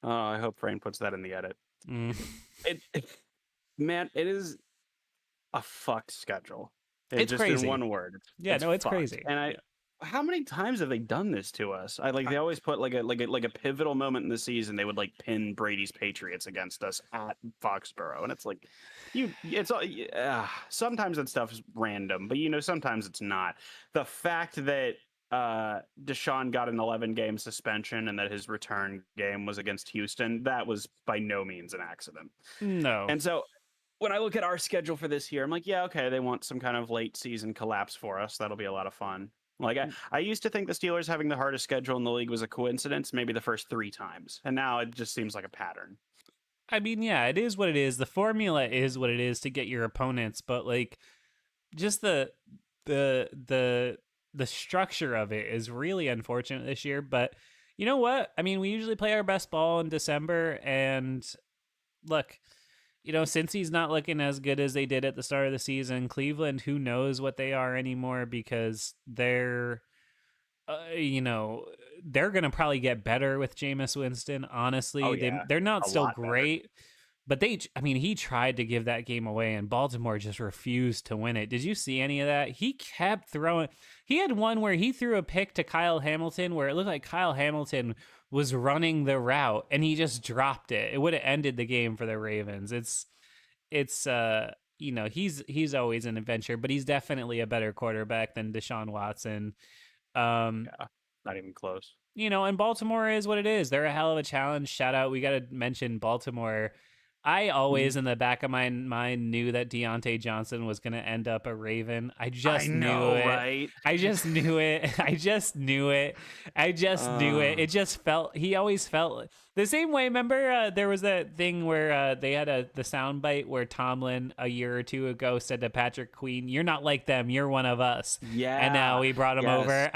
Oh, I hope Frayne puts that in the edit. Man, it is a fucked schedule. It's just crazy. In one word. It's fucked. crazy. And how many times have they done this to us? They always put like a pivotal moment in the season. They would like pin Brady's Patriots against us at Foxborough, and it's like, sometimes that stuff is random, but sometimes it's not. The fact that Deshaun got an 11-game suspension and that his return game was against Houston, that was by no means an accident. No. And so when I look at our schedule for this year, I'm like, yeah, okay, they want some kind of late season collapse for us. That'll be a lot of fun. Like I used to think the Steelers having the hardest schedule in the league was a coincidence, maybe the first 3 times. And now it just seems like a pattern. I mean, yeah, it is what it is. The formula is what it is to get your opponents, but like just the structure of it is really unfortunate this year. But you know what? I mean, we usually play our best ball in December, and look, since he's not looking as good as they did at the start of the season, Cleveland, who knows what they are anymore, because they're, they're going to probably get better with Jameis Winston. Honestly, they're not still great, but he tried to give that game away and Baltimore just refused to win it. Did you see any of that? He kept throwing. He had one where he threw a pick to Kyle Hamilton where it looked like Kyle Hamilton was running the route and he just dropped it. It would have ended the game for the Ravens. It's he's always an adventure, but he's definitely a better quarterback than Deshaun Watson. Not even close. And Baltimore is what it is. They're a hell of a challenge. Shout out. We got to mention Baltimore. I always, in the back of my mind, knew that Deontay Johnson was going to end up a Raven. I knew it. Right? I just knew it. It just felt, he always felt the same way. Remember, there was that thing where they had the soundbite where Tomlin a year or two ago said to Patrick Queen, "You're not like them. You're one of us." Yeah. And now we brought him over.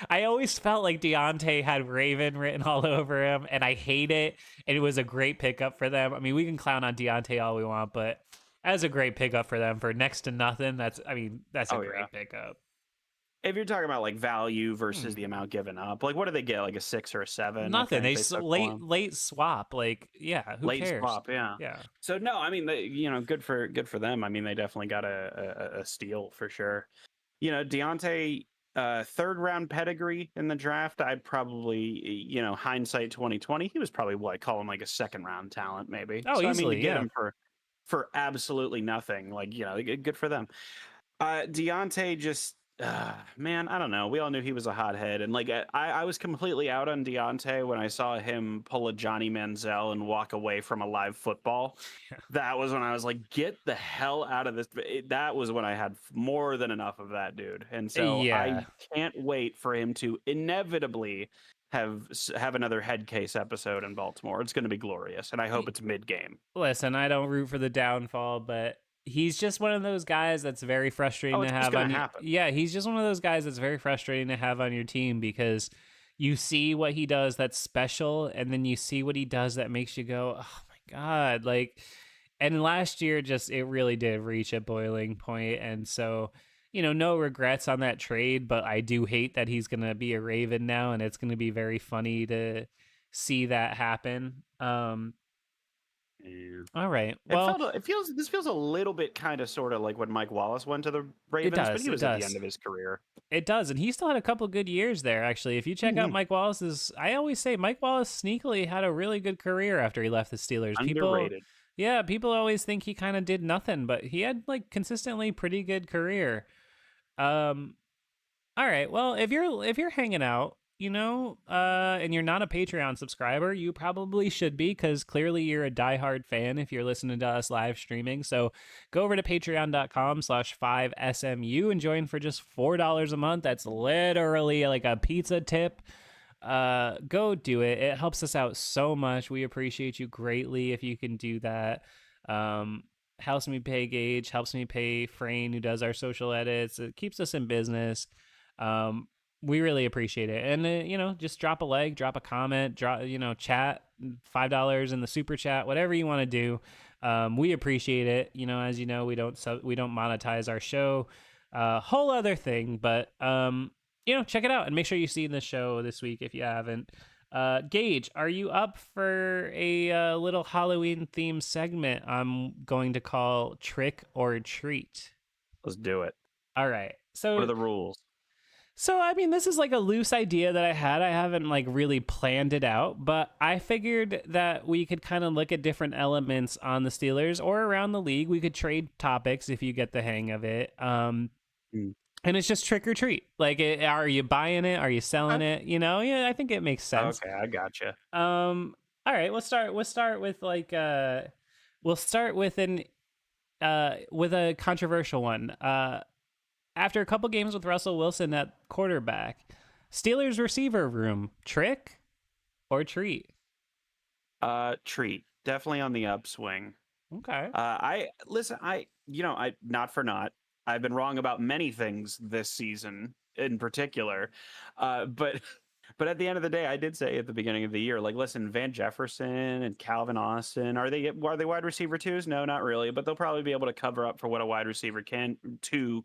I always felt like Deontay had Raven written all over him, and I hate it. And it was a great pickup for them. I mean, we can clown on Deontay all we want, but as a great pickup for them for next to nothing, that's a great pickup. If you're talking about like value versus the amount given up, like what do they get? Like a 6 or a 7? Nothing. They late swap. Like, yeah, who late cares? Swap, yeah. So no, I mean, good for them. I mean, they definitely got a steal for sure. Deontay, 3rd round pedigree in the draft. I'd probably, hindsight 2020, he was probably what I call him like a 2nd round talent, maybe. Oh, so, easily, I mean, to get him for absolutely nothing, like good for them. Deontay just. Man, I don't know. We all knew he was a hothead, and like I was completely out on Deontay when I saw him pull a Johnny Manziel and walk away from a live football. That was when I was like, get the hell out of this. That was when I had more than enough of that dude, and so I can't wait for him to inevitably have another head case episode in Baltimore. It's going to be glorious, and I hope it's mid-game. Listen, I don't root for the downfall, but he's just one of those guys that's very frustrating to have on your, he's just one of those guys that's very frustrating to have on your team, because you see what he does that's special, and then you see what he does that makes you go, oh my God. Like, and last year it really did reach a boiling point. And so, no regrets on that trade, but I do hate that he's going to be a Raven now, and it's going to be very funny to see that happen. All right. Well, this feels a little bit kind of sort of like when Mike Wallace went to the Ravens, but he was at the end of his career. It does, and he still had a couple good years there, actually. If you check out Mike Wallace's, I always say Mike Wallace sneakily had a really good career after he left the Steelers. Underrated. People always think he kind of did nothing, but he had like consistently pretty good career. All right. Well, if you're hanging out and you're not a Patreon subscriber, you probably should be, because clearly you're a diehard fan if you're listening to us live streaming. So go over to patreon.com/5SMU and join for just $4 a month. That's literally like a pizza tip. Go do it. It helps us out so much. We appreciate you greatly if you can do that. Helps me pay Gage, helps me pay Frayne, who does our social edits. It keeps us in business. We really appreciate it. And just drop a like, drop a comment, chat, $5 in the super chat, whatever you want to do. We appreciate it. As you know, we don't monetize our show. Whole other thing, but check it out and make sure you see the show this week if you haven't. Gage, are you up for a little Halloween themed segment I'm going to call Trick or Treat? Let's do it. All right. So what are the rules? So, I mean, this is like a loose idea that I had. I haven't like really planned it out, but I figured that we could kind of look at different elements on the Steelers or around the league. We could trade topics if you get the hang of it. And it's just trick or treat. Like, are you buying it? Are you selling it? Yeah, I think it makes sense. Okay, I gotcha. All right, we'll start with like we'll start with with a controversial one. After a couple games with Russell Wilson at quarterback, Steelers receiver room, trick or treat? Treat. Definitely on the upswing. Okay. I not for naught. I've been wrong about many things this season in particular. But at the end of the day, I did say at the beginning of the year, like, listen, Van Jefferson and Calvin Austin, are they wide receiver twos? No, not really, but they'll probably be able to cover up for what a wide receiver can do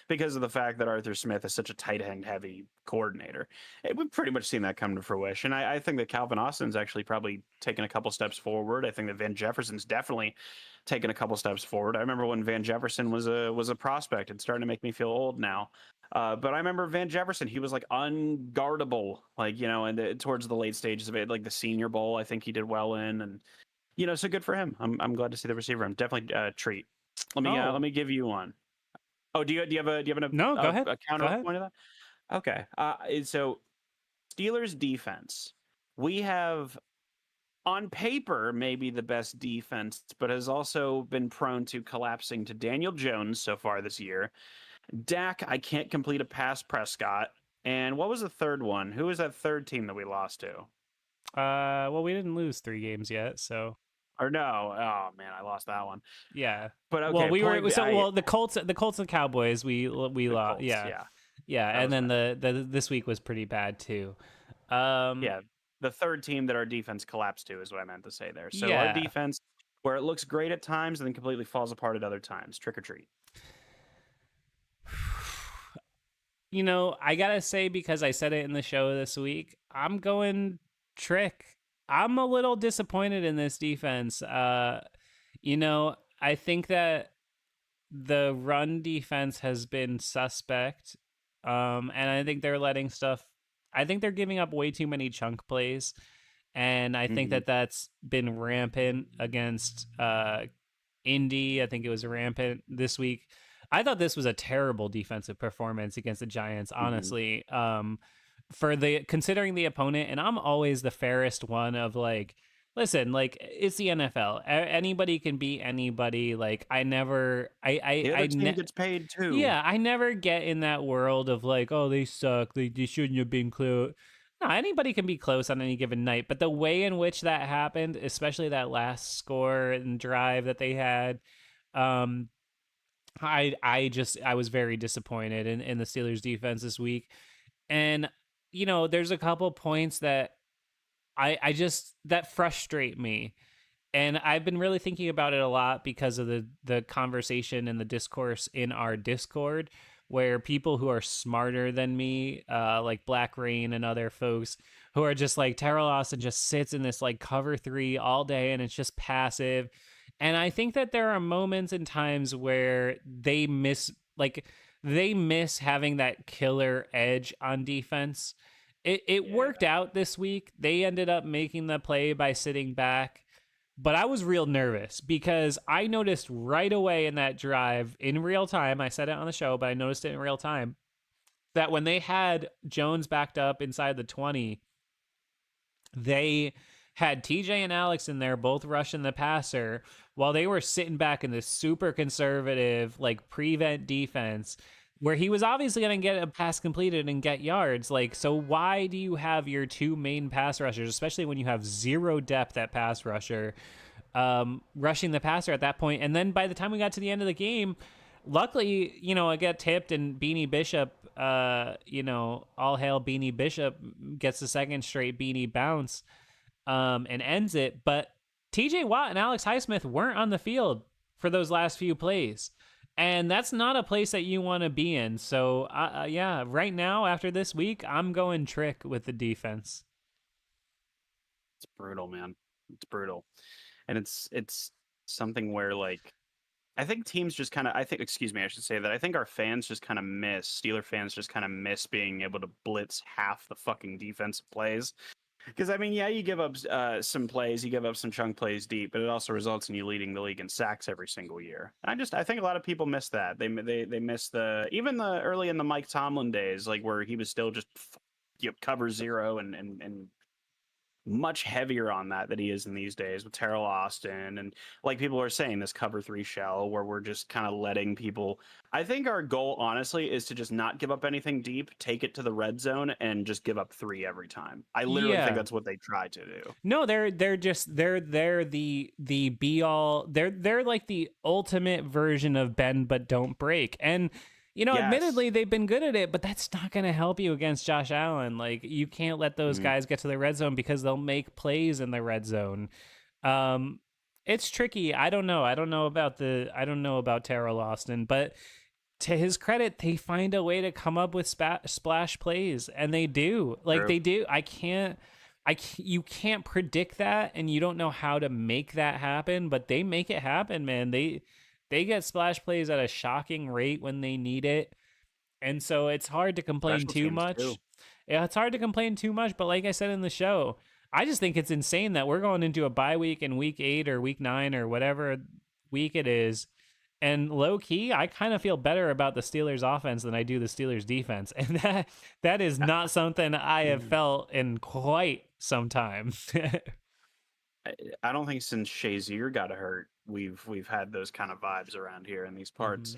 because of the fact that Arthur Smith is such a tight end heavy coordinator. We've pretty much seen that come to fruition. I think that Calvin Austin's actually probably taken a couple steps forward. I think that Van Jefferson's definitely taken a couple steps forward. I remember when Van Jefferson was a prospect. It's starting to make me feel old now. But I remember Van Jefferson, he was like unguardable, and towards the late stages of it, like the Senior Bowl, I think he did well in, and so good for him. I'm glad to see the receiver. I'm definitely a treat. Let me give you one. Oh, do you have no? Go ahead. A counterpoint of that? Okay. So Steelers defense, we have on paper maybe the best defense, but has also been prone to collapsing to Daniel Jones so far this year. Dak, I can't complete a pass. Prescott. And what was the third one? Who was that third team that we lost to? Well, we didn't lose 3 games yet, so. Or no? Oh man, I lost that one. Yeah. But okay. Well, the Colts and Cowboys, we lost. Yeah. And then the this week was pretty bad too. Yeah. The third team that our defense collapsed to is what I meant to say there. So our defense, where it looks great at times and then completely falls apart at other times. Trick or treat. I gotta say, because I said it in the show this week, I'm going trick. I'm a little disappointed in this defense. I think that the run defense has been suspect. And I think they're I think they're giving up way too many chunk plays. And I think that that's been rampant against Indy. I think it was rampant this week. I thought this was a terrible defensive performance against the Giants, honestly. Considering the opponent, and I'm always the fairest one of like, listen, like, it's the NFL. Anybody can beat anybody. Like, team gets paid too. Yeah, I never get in that world of like, oh, they suck. They shouldn't have been close. No, anybody can be close on any given night. But the way in which that happened, especially that last score and drive that they had, I was very disappointed in the Steelers defense this week. And, there's a couple points that that frustrate me. And I've been really thinking about it a lot because of the conversation and the discourse in our Discord, where people who are smarter than me, like Black Rain and other folks, who are just like, Terrell Austin just sits in this like cover 3 all day and it's just passive. And I think that there are moments and times where they miss having that killer edge on defense. It worked out this week. They ended up making the play by sitting back. But I was real nervous because I noticed right away in that drive in real time. I said it on the show, but I noticed it in real time. that when they had Jones backed up inside the 20, they had TJ and Alex in there, both rushing the passer, while they were sitting back in this super conservative, like prevent defense, where he was obviously going to get a pass completed and get yards. Like, so why do you have your two main pass rushers, especially when you have zero depth at pass rusher, rushing the passer at that point? And then by the time we got to the end of the game, luckily, I get tipped and Beanie Bishop, all hail Beanie Bishop, gets the second straight Beanie bounce, and ends it. But TJ Watt and Alex Highsmith weren't on the field for those last few plays. And that's not a place that you want to be in. So, yeah, right now, after this week, I'm going Trick with the defense. It's brutal, man. It's brutal. And it's something where, like, I think teams just kind of, excuse me, I should say that I think our fans just kind of Steeler fans just kind of miss being able to blitz half the fucking defensive plays. Because, I mean, yeah, you give up some plays, you give up some chunk plays deep, but it also results in you leading the league in sacks every single year. I think a lot of people miss that. They miss even the early in the Mike Tomlin days, like where he was still just cover zero and much heavier on that than he is in these days with Terrell Austin. And like people are saying, this cover 3 shell where we're just kind of letting people. I think our goal, honestly, is to just not give up anything deep, take it to the red zone, and just give up 3 every time. I literally think that's what they try to do. No, they're the be all. They're like the ultimate version of bend but don't break. And yes. Admittedly, they've been good at it, but that's not going to help you against Josh Allen. Like, you can't let those guys get to the red zone because they'll make plays in the red zone. It's tricky. I don't know about Terrell Austin, but to his credit, they find a way to come up with splash plays, and they do. Like, they do. You can't predict that, and you don't know how to make that happen, but they make it happen, man. They get splash plays at a shocking rate when they need it. And so it's hard to complain too much. Yeah, it's hard to complain too much. But like I said in the show, I just think it's insane that we're going into a bye week in week 8 or week 9 or whatever week it is. And low key, I kind of feel better about the Steelers offense than I do the Steelers defense. And that is not something I have felt in quite some time. I don't think since Shazier got hurt, we've had those kind of vibes around here in these parts.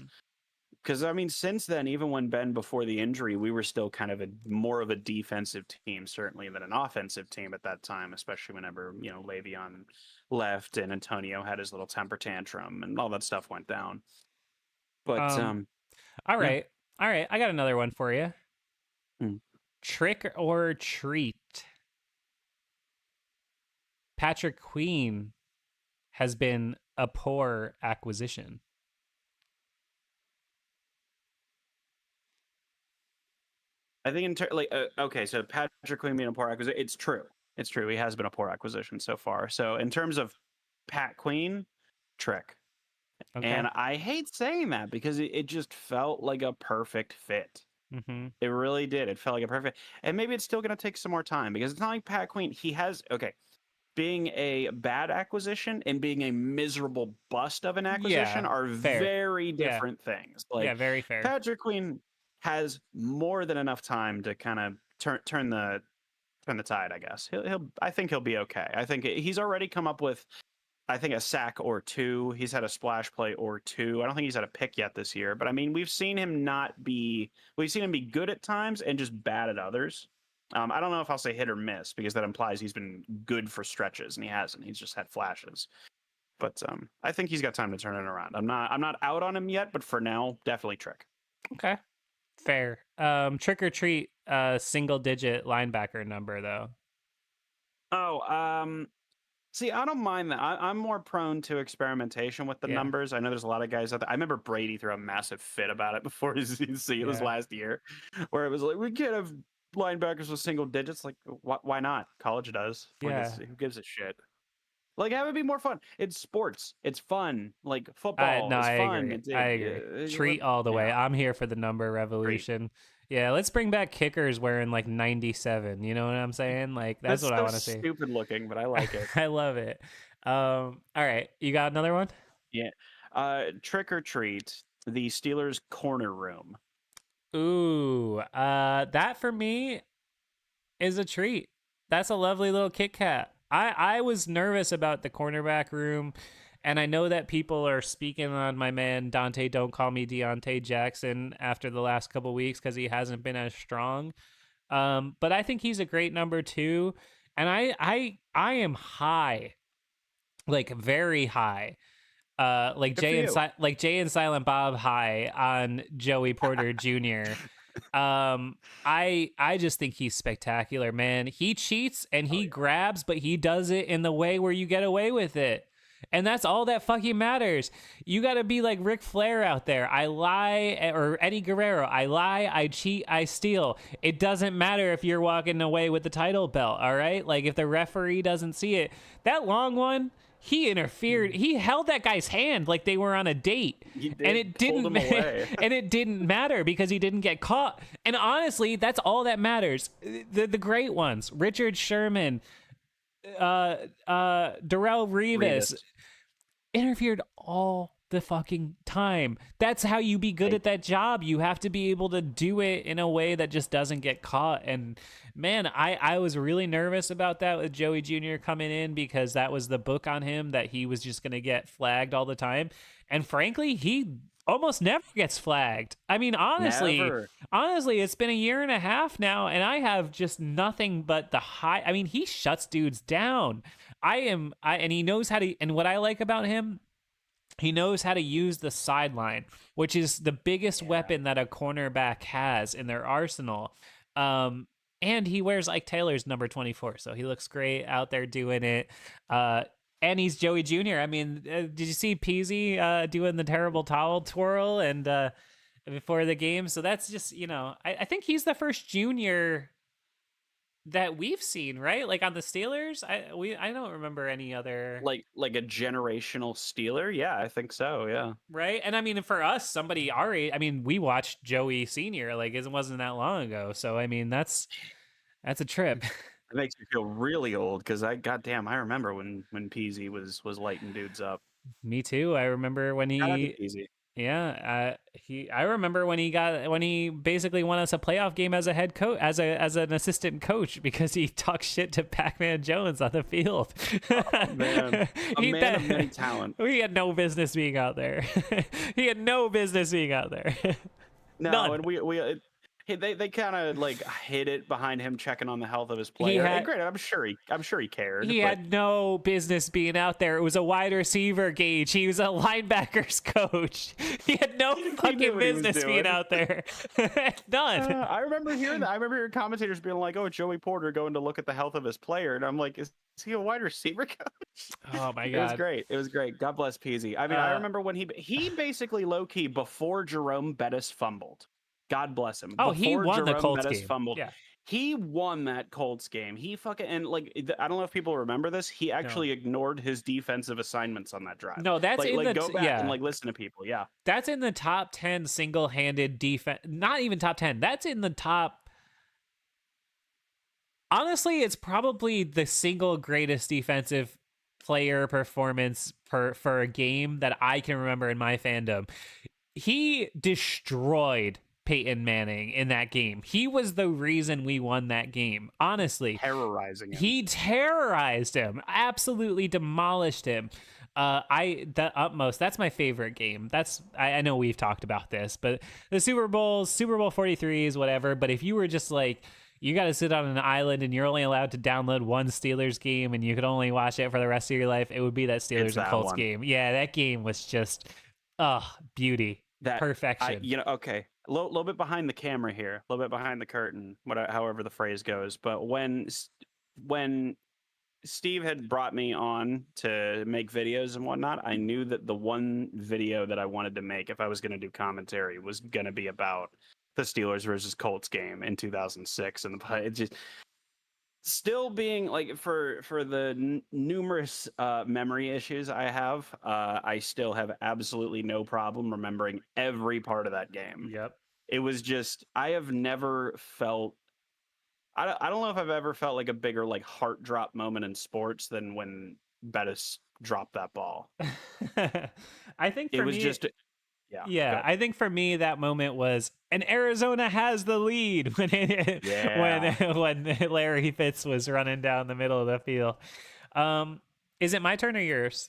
Because I mean, since then, even when Ben before the injury, we were still kind of more of a defensive team, certainly than an offensive team at that time. Especially whenever Le'Veon left and Antonio had his little temper tantrum and all that stuff went down. But all right, I got another one for you. Trick or treat. Patrick Queen has been a poor acquisition. I think okay, so Patrick Queen being a poor acquisition, it's true. It's true. He has been a poor acquisition so far. So in terms of Pat Queen, trick. Okay. And I hate saying that because it just felt like a perfect fit. It really did. It felt like a perfect, and maybe it's still going to take some more time because it's not like Pat Queen. He has, being a bad acquisition and being a miserable bust of an acquisition are very different things. Like, very fair. Patrick Queen has more than enough time to kind of turn the tide, I guess. I think he'll be okay. I think he's already come up with, I think, a sack or 2. He's had a splash play or 2. I don't think he's had a pick yet this year, but I mean, we've seen him be good at times and just bad at others. I don't know if I'll say hit or miss because that implies he's been good for stretches, and he hasn't. He's just had flashes. But I think he's got time to turn it around. I'm not out on him yet, but for now, definitely trick. Okay, fair. Trick or treat, single-digit linebacker number though. Oh, see, I don't mind that. I'm more prone to experimentation with the numbers. I know there's a lot of guys out there. I remember Brady threw a massive fit about it before his season this last year, where it was like, we can't have linebackers with single digits. Like, why not? College does. Who gives a shit? Like, have it be more fun. It's sports. It's fun. Like, football is fun. I agree. Treat all the way. I'm here for the number revolution. Yeah, let's bring back kickers wearing like 97. You know what I'm saying? Like, that's what I want to see. Stupid looking, but I like it. I love it. All right, you got another one? Yeah. Trick or treat. The Steelers corner room. Ooh, that for me is a treat. That's a lovely little Kit Kat. I was nervous about the cornerback room, and I know that people are speaking on my man Dante. Don't call me Deontay Jackson after the last couple weeks because he hasn't been as strong. But I think he's a great number two, and I am high, like very high. Like Good for you. Jay and Silent Bob high on Joey Porter Jr. I just think he's spectacular, man. He cheats and Oh he yeah. grabs, but he does it in the way where you get away with it. And that's all that fucking matters. You got to be like Ric Flair out there. I lie, or Eddie Guerrero. I lie, I cheat, I steal. It doesn't matter if you're walking away with the title belt, all right? Like if the referee doesn't see it. That long one, he interfered. He held that guy's hand like they were on a date. He did, And it pulled didn't him away. and it didn't matter because he didn't get caught. And honestly, that's all that matters. The great ones, Richard Sherman, Darrell Revis, interfered all the fucking time. That's how you be good at that job. You have to be able to do it in a way that just doesn't get caught. And man, I was really nervous about that with Joey Jr. coming in because that was the book on him, that he was just going to get flagged all the time. And frankly, he almost never gets flagged. I mean, Never. honestly, it's been a year and a half now, and I have just nothing but the high. I mean, he shuts dudes down. And he knows how to. And what I like about him, he knows how to use the sideline, which is the biggest weapon that a cornerback has in their arsenal. And he wears Ike Taylor's number 24, so he looks great out there doing it. And he's Joey Jr. I mean, did you see Peasy doing the terrible towel twirl and before the game? So that's just, I think he's the first junior that we've seen, right? Like on the Steelers, I don't remember any other, Like a generational Steeler. Yeah, I think so. Yeah. right? And I mean, for us, somebody our age, I mean, we watched Joey Senior, like it wasn't that long ago. So I mean, that's a trip. It makes me feel really old because goddamn, I remember when Peasy was lighting dudes up. Me too. I remember when Shout out to he, Peasy. yeah, I remember when he basically won us a playoff game as a head coach, as an assistant coach, because he talked shit to Pac-Man Jones on the field. Oh, man, a man of many talent. He had no business being out there. He had no business being out there. No, None. and they kind of like hid it behind him checking on the health of his player. And granted, I'm sure he cared. He had no business being out there. It was a wide receiver gauge. He was a linebackers coach. He had no fucking business being out there. None. I remember hearing that. I remember hearing commentators being like, "Oh, Joey Porter going to look at the health of his player," and I'm like, "Is he a wide receiver coach?" Oh my god, It was great. It was great. God bless Peasy. I mean, I remember when he basically low key before Jerome Bettis fumbled. God bless him. Oh, he won Jerome the Colts Bettis game. Fumbled, Yeah. he won that Colts game. He fucking and like I don't know if people remember this. He actually ignored his defensive assignments on that drive. No, that's like, in like the go back yeah. and like listen to people. Yeah, That's in the top 10 single-handed defense. Not even top 10. That's in the top. Honestly, it's probably the single greatest defensive player performance for a game that I can remember in my fandom. He destroyed Peyton Manning in that game. He was the reason we won that game. Honestly, terrorizing him. He terrorized him, absolutely demolished him. The utmost. That's my favorite game. I know we've talked about this, but the Super Bowl 43 is whatever. But if you were just like, you got to sit on an island and you're only allowed to download one Steelers game and you could only watch it for the rest of your life, it would be that Steelers and Colts game. Yeah, that game was just, beauty. Perfection. Okay. A little bit behind the camera here, a little bit behind the curtain, however the phrase goes. But when Steve had brought me on to make videos and whatnot, I knew that the one video that I wanted to make, if I was going to do commentary, was going to be about the Steelers versus Colts game in 2006, and it just still being like for the numerous memory issues I have, I still have absolutely no problem remembering every part of that game. Yep. It was just, I have never felt, I don't know if I've ever felt like a bigger like heart drop moment in sports than when Bettis dropped that ball. I think It was just Yeah, Yeah, go. I think for me that moment was, and Arizona has the lead Yeah. when Larry Fitz was running down the middle of the field. Um, is it my turn or yours?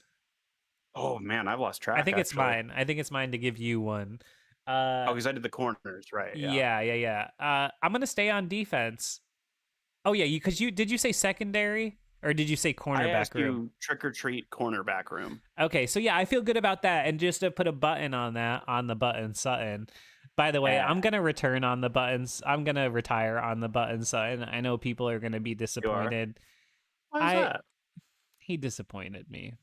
Oh man, I've lost I track think it's actually. mine. I think it's mine to give you one. Oh, because I did the corners, right? Yeah. Yeah. I'm gonna stay on defense. Oh yeah, because you did you say secondary or did you say I cornerback asked room? you trick or treat cornerback room. Okay, so yeah, I feel good about that. And just to put a button on that, on the button Sutton. By the way, Yeah, I'm gonna return on the buttons. I'm gonna retire on the button Sutton. I know people are gonna be you are. disappointed. Why is I that? He disappointed me.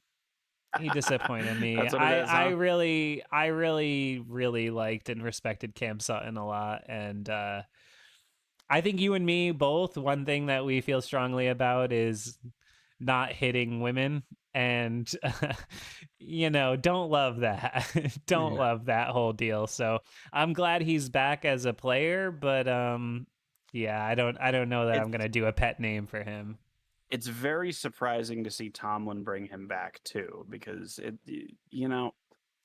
He disappointed me. That's what it is, I huh? really really liked and respected Cam Sutton a lot, and I think you and me both. One thing that we feel strongly about is not hitting women, and don't love that. Don't Yeah. love that whole deal. So I'm glad he's back as a player, but yeah, I don't know that I'm It's gonna do a pet name for him. it's very surprising to see Tomlin bring him back too, because you know,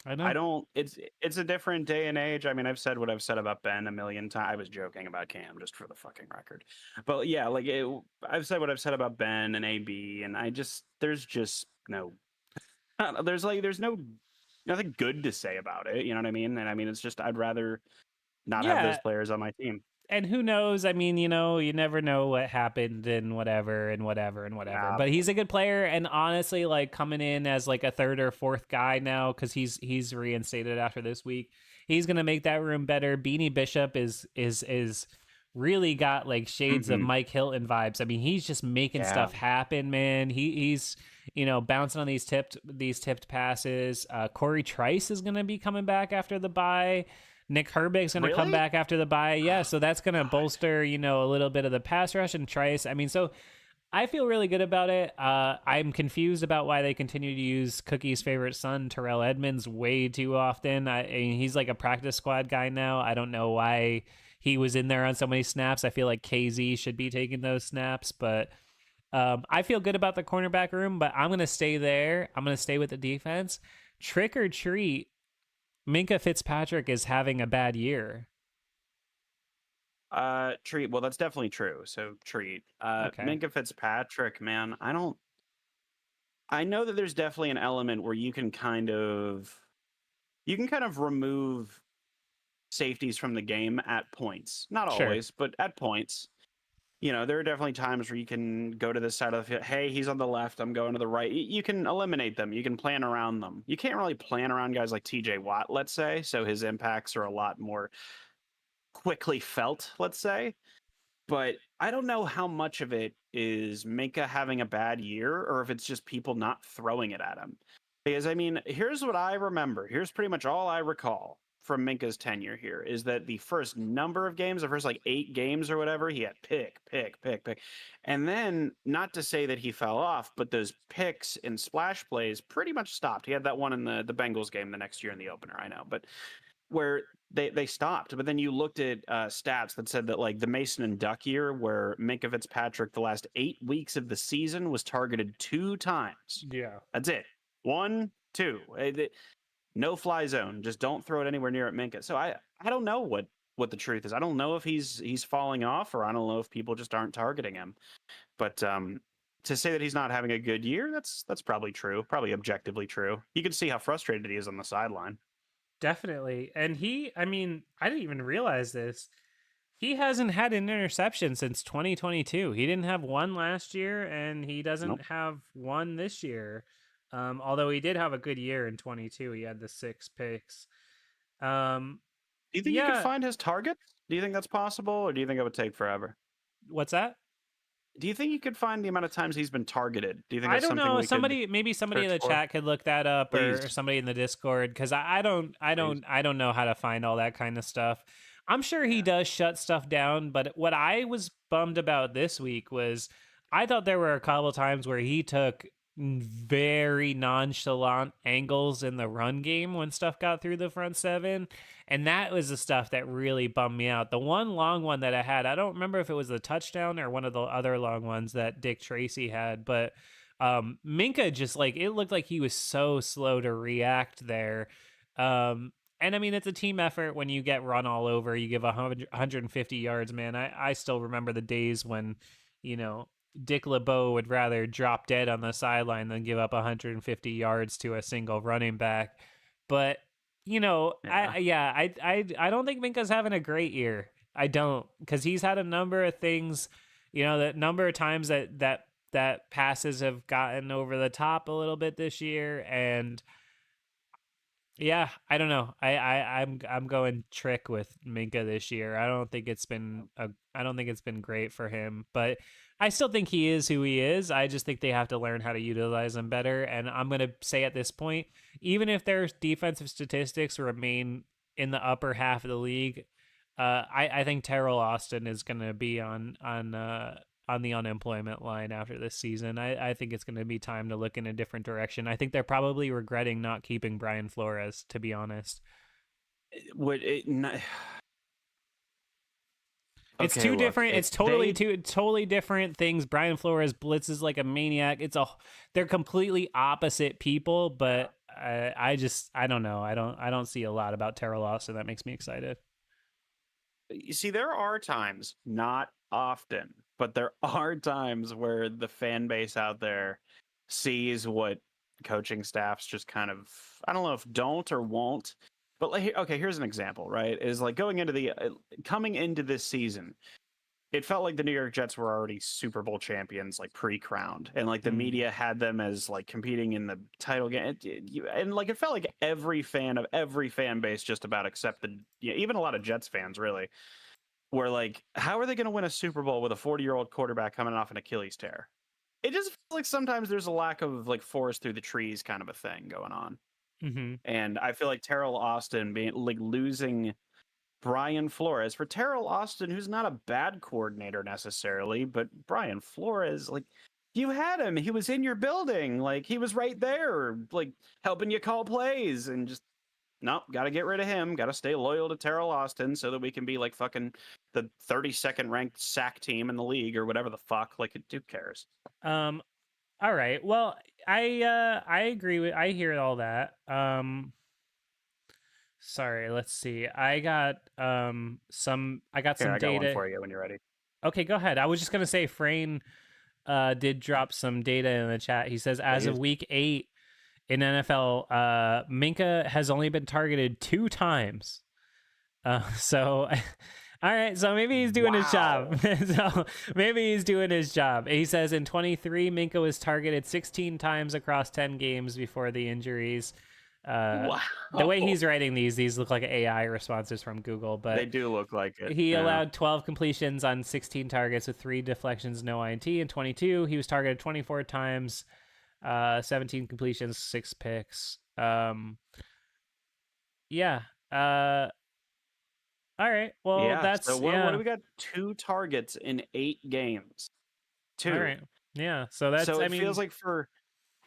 I I know. don't. It's a different day and age. I mean, I've said what I've said about Ben a million times. I was joking about Cam, just for the fucking record. But yeah, I've said what I've said about Ben and AB, and there's just no. There's no nothing good to say about it. You know what I mean? And I mean, it's just I'd rather not have those Yeah, players on my team. and who knows? I mean, you never know what happened and whatever and whatever and whatever. Yeah. But he's a good player, and honestly, like coming in as like a third or fourth guy now because he's reinstated after this week. He's gonna make that room better. Beanie Bishop is really got like shades of Hmm. Mike Hilton vibes. I mean, he's just making Yeah. stuff happen, man. He's bouncing on these tipped passes. Corey Trice is gonna be coming back after the bye. Nick Herbig's going to come Really? back after the bye. Yeah, so that's going to God. bolster, a little bit of the pass rush and Trice. I mean, so I feel really good about it. I'm confused about why they continue to use Cookie's favorite son, Terrell Edmonds, way too often. I mean, he's like a practice squad guy now. I don't know why he was in there on so many snaps. I feel like KZ should be taking those snaps, but I feel good about the cornerback room, but I'm going to stay there. I'm going to stay with the defense. Trick or treat, Minka Fitzpatrick is having a bad year. Treat. Well, that's definitely true. So treat. Okay. Minka Fitzpatrick, man. I know that there's definitely an element where you can kind of remove safeties from the game at points. Not Sure. always, but at points. There are definitely times where you can go to this side of the field. Hey, he's on the left. I'm going to the right. You can eliminate them. You can plan around them. You can't really plan around guys like TJ Watt, let's say. So his impacts are a lot more quickly felt, let's say. But I don't know how much of it is Minka having a bad year or if it's just people not throwing it at him. Because, I mean, here's what I remember. Here's pretty much all I recall from Minka's tenure here is that the first number of games, the first like 8 games or whatever, he had pick, pick, pick, pick. And then, not to say that he fell off, but those picks and splash plays pretty much stopped. He had that one in the Bengals game the next year in the opener, I know. But where they stopped. But then you looked at stats that said that like the Mason and Duck year, where Minka Fitzpatrick the last 8 weeks of the season was targeted 2 times. Yeah. That's it. 1, 2. No fly zone. Just don't throw it anywhere near at Minka. So I don't know what the truth is. I don't know if he's falling off, or I don't know if people just aren't targeting him. But to say that he's not having a good year, that's probably true. Probably objectively true. You can see how frustrated he is on the sideline. Definitely. And I mean, I didn't even realize this. He hasn't had an interception since 2022. He didn't have one last year, and he doesn't Nope. have one this year. Although he did have a good year in 22. He had the 6 picks. Um, Do you think you could yeah. find his targets? Do you think that's possible, or do you think it would take forever? What's that? Do you think you could find the amount of times he's been targeted? Do you think I that's don't something know. we could Maybe somebody in search the for? chat could look that up, or Please, somebody in the Discord, because please. I don't know how to find all that kind of stuff. I'm sure he Yeah. does shut stuff down, but what I was bummed about this week was I thought there were a couple times where he took very nonchalant angles in the run game when stuff got through the front seven. And that was the stuff that really bummed me out. The one long one that I had, I don't remember if it was the touchdown or one of the other long ones that Dick Tracy had, but Minka just like, it looked like he was so slow to react there. And I mean, it's a team effort when you get run all over. You give 150 yards, man. I still remember the days when, you know, Dick LeBeau would rather drop dead on the sideline than give up 150 yards to a single running back. But, you know, Yeah. I don't think Minka's having a great year. I don't, because he's had a number of things, you know, that number of times that passes have gotten over the top a little bit this year, and yeah, I don't know. I'm going trick with Minka this year. I don't think it's been great for him, but I still think he is who he is. I just think they have to learn how to utilize him better. And I'm gonna say at this point, even if their defensive statistics remain in the upper half of the league, I think Terrell Austin is gonna be on the unemployment line after this season. I think it's going to be time to look in a different direction. I think they're probably regretting not keeping Brian Flores, to be honest. Would it not... It's Okay, too look, different. It's totally different things. Brian Flores blitzes like a maniac. They're completely opposite people, but I don't know. I don't see a lot about Terrell Austin that makes me excited. You see, there are times, not often, but there are times where the fan base out there sees what coaching staffs just kind of, I don't know if don't or won't, but like, okay, here's an example, right? Is like coming into this season, it felt like the New York Jets were already Super Bowl champions, like pre-crowned, and like the media had them as like competing in the title game, and like it felt like every fan base just about accepted, even a lot of Jets fans really were like, how are they going to win a Super Bowl with a 40-year-old quarterback coming off an Achilles tear? It just feels like sometimes there's a lack of like forest through the trees kind of a thing going on, and I feel like Terrell Austin being like losing Brian Flores for Terrell Austin, who's not a bad coordinator necessarily, but Brian Flores, like you had him, he was in your building, like he was right there, like helping you call plays, and just nope, got to get rid of him. Got to stay loyal to Terrell Austin so that we can be like fucking the 32nd ranked sack team in the league or whatever the fuck. Like, who cares? All right. Well, I agree with. I hear all that. Sorry, let's see. I got some I got data. one for you when you're ready. Okay, go ahead. I was just gonna say Frayne did drop some data in the chat. He says as of week 8 in NFL, Minka has only been targeted 2 times. So all right, so maybe he's doing his job. So maybe he's doing his job. He says in 23, Minka was targeted 16 times across 10 games before the injuries. Wow. The way he's writing these look like AI responses from Google, but they do look like it. He allowed 12 completions on 16 targets with 3 deflections, no INT. In 22, he was targeted 24 times, 17 completions, 6 picks. Yeah. All right. Well, yeah. that's so what do we got? 2 targets in 8 games. 2. All right. Yeah. So that's. So it feels like for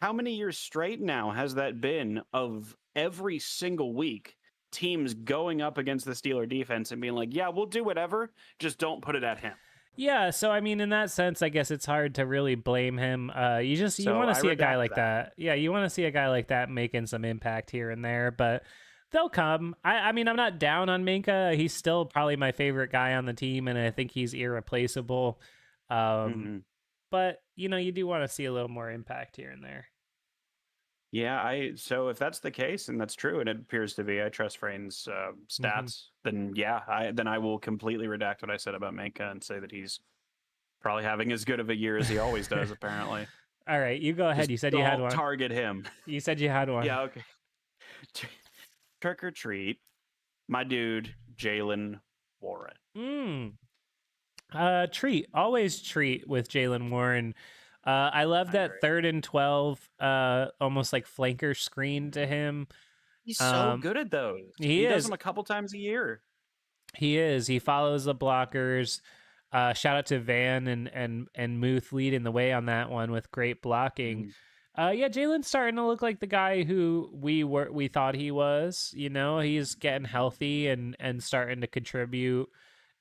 how many years straight now has that been of every single week teams going up against the Steeler defense and being like, yeah, we'll do whatever, just don't put it at him. Yeah, so I mean, in that sense, I guess it's hard to really blame him. You want to see a guy like that. Yeah, you want to see a guy like that making some impact here and there, but they'll come. I mean, I'm not down on Minka. He's still probably my favorite guy on the team, and I think he's irreplaceable. But, you do want to see a little more impact here and there. Yeah, so if that's the case, and that's true, and it appears to be, I trust Frayne's stats, then yeah, I will completely redact what I said about Minka and say that he's probably having as good of a year as he always does, apparently. All right, you go ahead. Just you said you had one. Target him. You said you had one. Yeah, okay. Trick or treat, my dude, Jaylen Warren. Treat. Always treat with Jaylen Warren. I love that 3rd and 12, almost like flanker screen to him. He's so good at those. He does them a couple times a year. He is. He follows the blockers. Shout out to Van and Muth leading the way on that one with great blocking. Yeah, Jaylen's starting to look like the guy who we thought he was. He's getting healthy and starting to contribute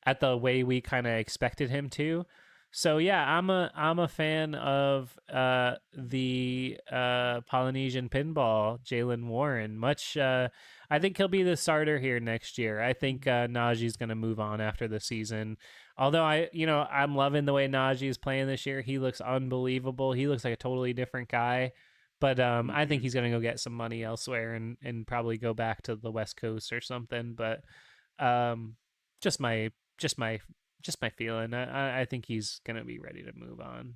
at the way we kind of expected him to. So yeah, I'm a fan of the Polynesian pinball, Jalen Warren. I think he'll be the starter here next year. I think Najee's going to move on after the season. Although I'm loving the way Najee is playing this year. He looks unbelievable. He looks like a totally different guy. But I think he's going to go get some money elsewhere and probably go back to the West Coast or something. But um, just my just my just my feeling. I think he's gonna be ready to move on.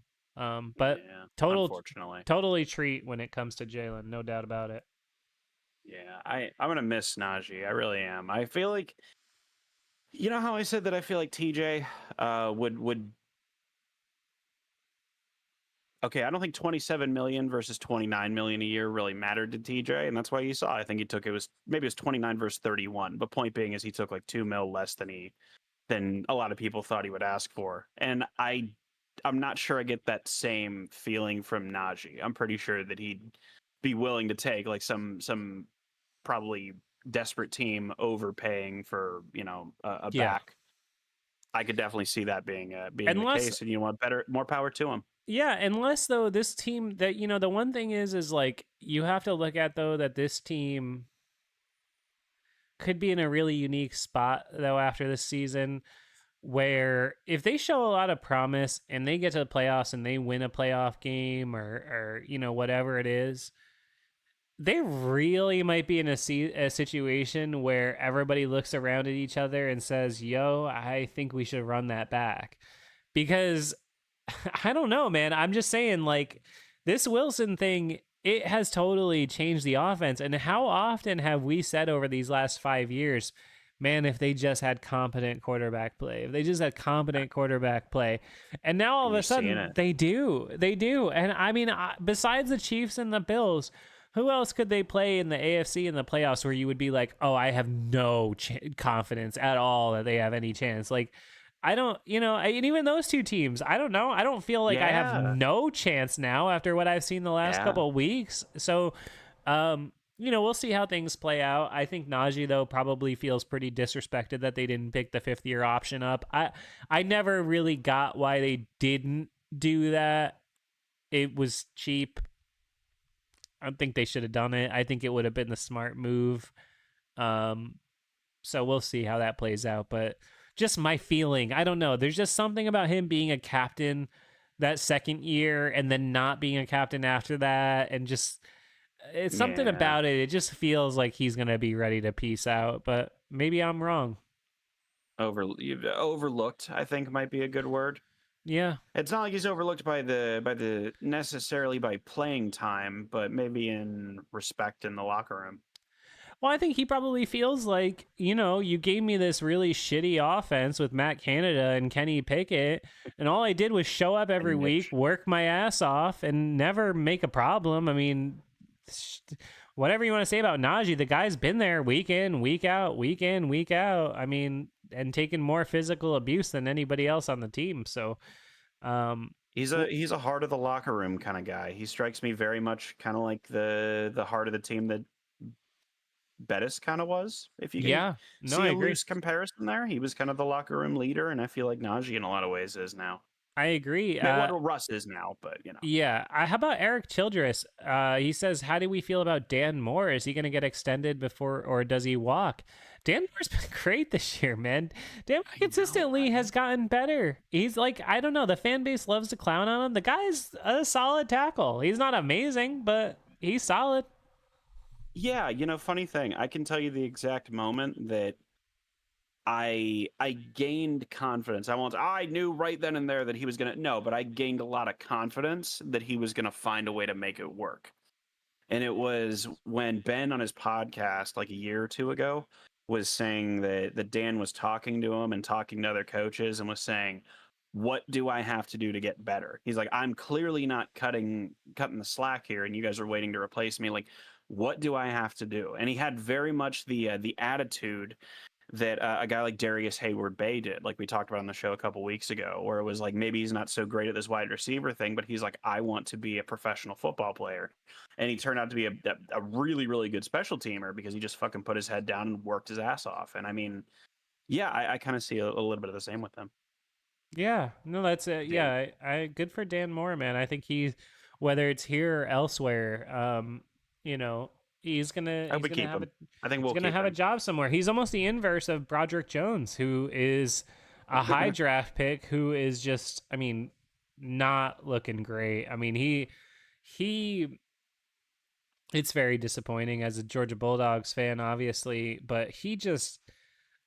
But Yeah, total unfortunately. totally treat when it comes to Jalen, no doubt about it. Yeah, I'm gonna miss Najee. I really am. I feel like, you know how I said that I feel like TJ would. Okay, I don't think 27 million versus 29 million a year really mattered to TJ, and that's why you saw. I think he took, it was maybe it was 29 versus 31, but point being is he took like 2 mil less than a lot of people thought he would ask for, and I'm not sure I get that same feeling from Najee. I'm pretty sure that he'd be willing to take like some probably desperate team overpaying for a Yeah, back. I could definitely see that being the unless case, and you know what, better, more power to him. yeah, unless though this team that the one thing is like you have to look at though that this team could be in a really unique spot though after this season where if they show a lot of promise and they get to the playoffs and they win a playoff game or whatever it is, they really might be in a situation where everybody looks around at each other and says, "Yo, I think we should run that back." Because I don't know, man. I'm just saying, like, this Wilson thing, it has totally changed the offense. And how often have we said over these last 5 years, man, if they just had competent quarterback play, if they just had competent quarterback play. And now all And of you're a seeing sudden it. they do. They do. And I mean, besides the Chiefs and the Bills, who else could they play in the AFC in the playoffs where you would be like, oh, I have no confidence at all that they have any chance? Like, I don't, and even those two teams, I don't know. I don't feel like I have Yeah, no chance now after what I've seen the last yeah. couple of weeks. So, we'll see how things play out. I think Najee though probably feels pretty disrespected that they didn't pick the 5th-year option up. I never really got why they didn't do that. It was cheap. I don't think they should have done it. I think it would have been the smart move. Um, so we'll see how that plays out. But just my feeling, I don't know. There's just something about him being a captain that second year and then not being a captain after that, and just it's something Yeah. about it. It just feels like he's gonna be ready to peace out. But maybe I'm wrong. Overlooked, I think, might be a good word. Yeah. It's not like he's overlooked by the necessarily by playing time, but maybe in respect in the locker room. Well, I think he probably feels like, you gave me this really shitty offense with Matt Canada and Kenny Pickett, and all I did was show up every And week, Mitch. work my ass off, and never make a problem. I mean, whatever you want to say about Najee, the guy's been there week in, week out, week in, week out. I mean, and taken more physical abuse than anybody else on the team. So, um, He's a heart of the locker room kind of guy. He strikes me very much kind of like the heart of the team that Bettis kind of was. If you can yeah, no, see I a agree. loose comparison there, he was kind of the locker room leader, and I feel like Najee in a lot of ways is now. I agree. What Russ is now, but Yeah. How about Eric Childress? He says, how do we feel about Dan Moore? Is he going to get extended before, or does he walk? Dan Moore's been great this year, man. Dan Moore I consistently know. has gotten better. He's like, I don't know. The fan base loves to clown on him. The guy's a solid tackle. He's not amazing, but he's solid. Yeah, funny thing, I can tell you the exact moment that I gained confidence. I knew right then and there that he was gonna no, but I gained a lot of confidence that he was gonna find a way to make it work. And it was when Ben on his podcast like a year or two ago was saying that Dan was talking to him and talking to other coaches and was saying, what do I have to do to get better? He's like, I'm clearly not cutting the slack here, and you guys are waiting to replace me. Like, what do I have to do? And he had very much the attitude that a guy like Darius Hayward Bay did, like we talked about on the show a couple weeks ago, where it was like maybe he's not so great at this wide receiver thing, but he's like, I want to be a professional football player. And he turned out to be a really, really good special teamer because he just fucking put his head down and worked his ass off. And I mean, yeah, I kind of see a little bit of the same with him. Yeah, no, that's Yeah, yeah. I good for Dan Moore, man. I think he's whether it's here or elsewhere, you know, I hope we keep him. I think he's we'll gonna keep have a him. job somewhere. He's almost the inverse of Broderick Jones, who is a high draft pick, who is just, I mean, not looking great. I mean, he it's very disappointing as a Georgia Bulldogs fan, obviously, but he just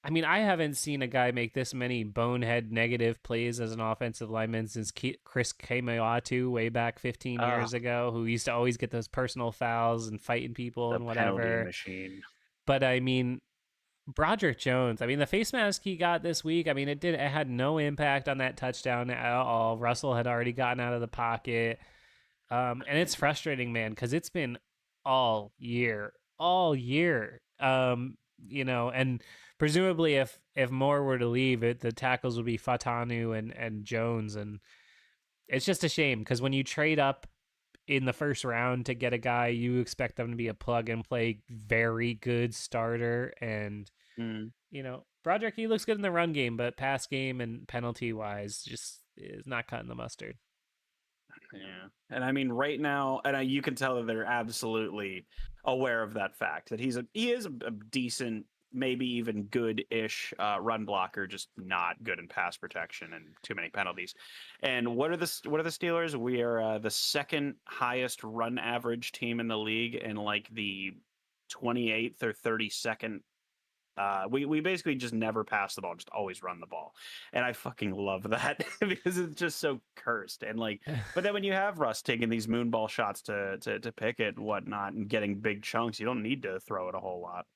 I mean, I haven't seen a guy make this many bonehead negative plays as an offensive lineman since Chris Kemoatu way back 15 Ah, years ago, who used to always get those personal fouls and fighting people the and penalty whatever. machine. But I mean, Broderick Jones, I mean, the face mask he got this week, I mean, it had no impact on that touchdown at all. Russell had already gotten out of the pocket. And it's frustrating, man, because it's been all year. And presumably, if Moore were to leave, the tackles would be Fatanu and Jones, and it's just a shame because when you trade up in the first round to get a guy, you expect them to be a plug and play, very good starter, and Mm. Broderick, he looks good in the run game, but pass game and penalty wise, just is not cutting the mustard. Yeah. And I mean, right now, and you can tell that they're absolutely aware of that fact that he is a decent, maybe even good-ish run blocker, just not good in pass protection and too many penalties. And what are the Steelers? We are the second highest run average team in the league, and like the 28th or 32nd. We basically just never pass the ball, just always run the ball, and I fucking love that because it's just so cursed. And like, but then when you have Russ taking these moonball shots to pick it and whatnot and getting big chunks, you don't need to throw it a whole lot.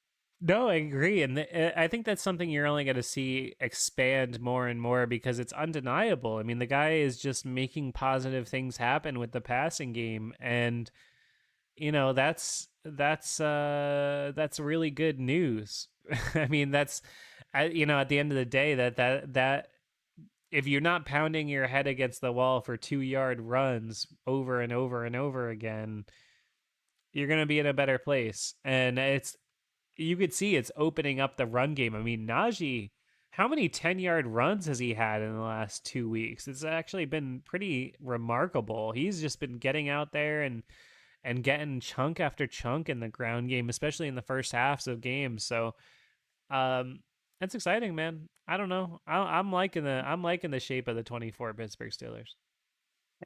No, I agree, and I think that's something you're only going to see expand more and more because it's undeniable. I mean, the guy is just making positive things happen with the passing game, and that's really good news. I mean, at the end of the day, that if you're not pounding your head against the wall for 2 yard runs over and over and over again, you're going to be in a better place, and you could see it's opening up the run game. I mean, Najee, how many 10-yard runs has he had in the last 2 weeks? It's actually been pretty remarkable. He's just been getting out there and getting chunk after chunk in the ground game, especially in the first halves of games. So, that's exciting, man. I don't know. I'm liking the shape of the 24 Pittsburgh Steelers.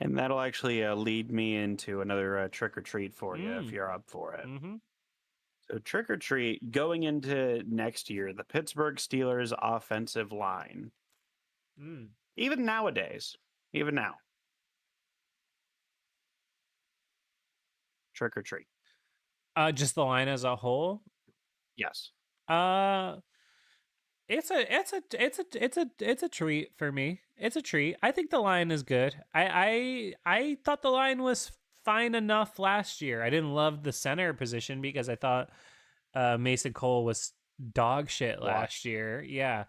And that'll actually lead me into another trick or treat for you if Mm. you're up for it. Mm-hmm. So trick or treat going into next year, the Pittsburgh Steelers offensive line, Mm. even nowadays, even now, trick or treat. Just the line as a whole. Yes. Uh, it's a treat for me. It's a treat. I think the line is good. I thought the line was fine enough last year. I didn't love the center position because I thought Mason Cole was dog shit last Washed. year. Yeah.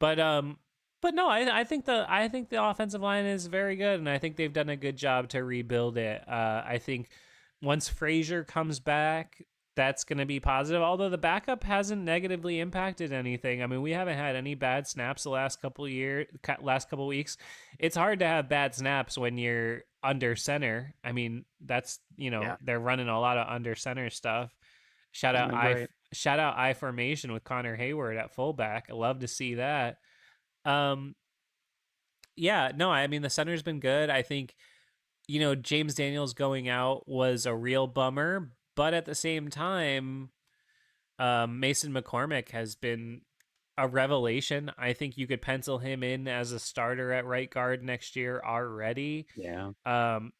But no, I think the offensive line is very good, and I think they've done a good job to rebuild it. I think once Frazier comes back, that's going to be positive. Although the backup hasn't negatively impacted anything. I mean, we haven't had any bad snaps the last couple weeks. It's hard to have bad snaps when you're under center. I mean, that's Yeah. they're running a lot of under center stuff. Shout And out they're I great. shout out I formation with Connor Hayward at fullback. I love to see that. Um, yeah, no, I mean the center's been good. I think James Daniels going out was a real bummer, but at the same time, Mason McCormick has been a revelation. I think you could pencil him in as a starter at right guard next year already, Yeah.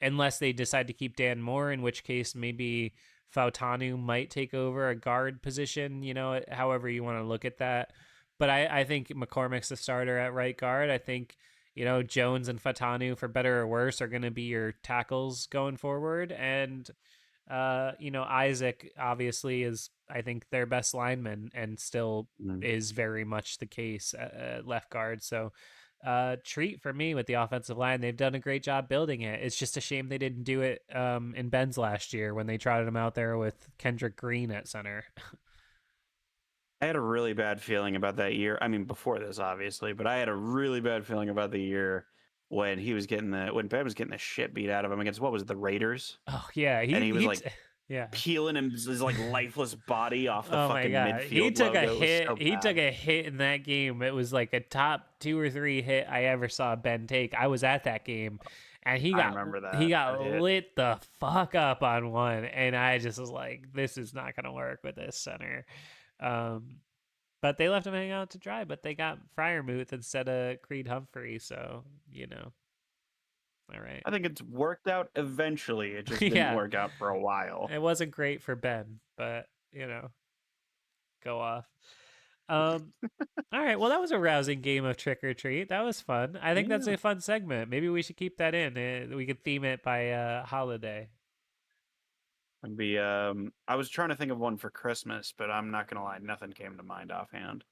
unless they decide to keep Dan Moore, in which case maybe Fautanu might take over a guard position, however you want to look at that. But I think McCormick's the starter at right guard. I think, Jones and Fatanu, for better or worse, are going to be your tackles going forward. And, Isaac obviously is, I think, their best lineman and still Mm. is very much the case at left guard. So, treat for me with the offensive line. They've done a great job building it. It's just a shame they didn't do it in Ben's last year when they trotted him out there with Kendrick Green at center. I had a really bad feeling about that year. I mean, before this, obviously, but I had a really bad feeling about the year when when Ben was getting the shit beat out of him against what was it, the Raiders, Oh yeah, and he was like yeah. peeling his like lifeless body off the Oh my fucking god, he midfield took a logo. It was hit. so He took bad. a hit in that game. It was like a top 2 or 3 hit I ever saw Ben take. I was at that game, and he I got remember he that got hit. lit the fuck up on one, and I just was like, this is not gonna work with this center. Um, but they left him hang out to dry. But they got Fryermuth instead of Creed Humphrey, so all right. I think it's worked out eventually. It just didn't Yeah, work out for a while. it wasn't great for Ben, but go off. Um, all right. Well, that was a rousing game of trick or treat. That was fun. I think that's Yeah. a fun segment. Maybe we should keep that in. We could theme it by holiday. Maybe I was trying to think of one for Christmas, but I'm not gonna lie, nothing came to mind offhand.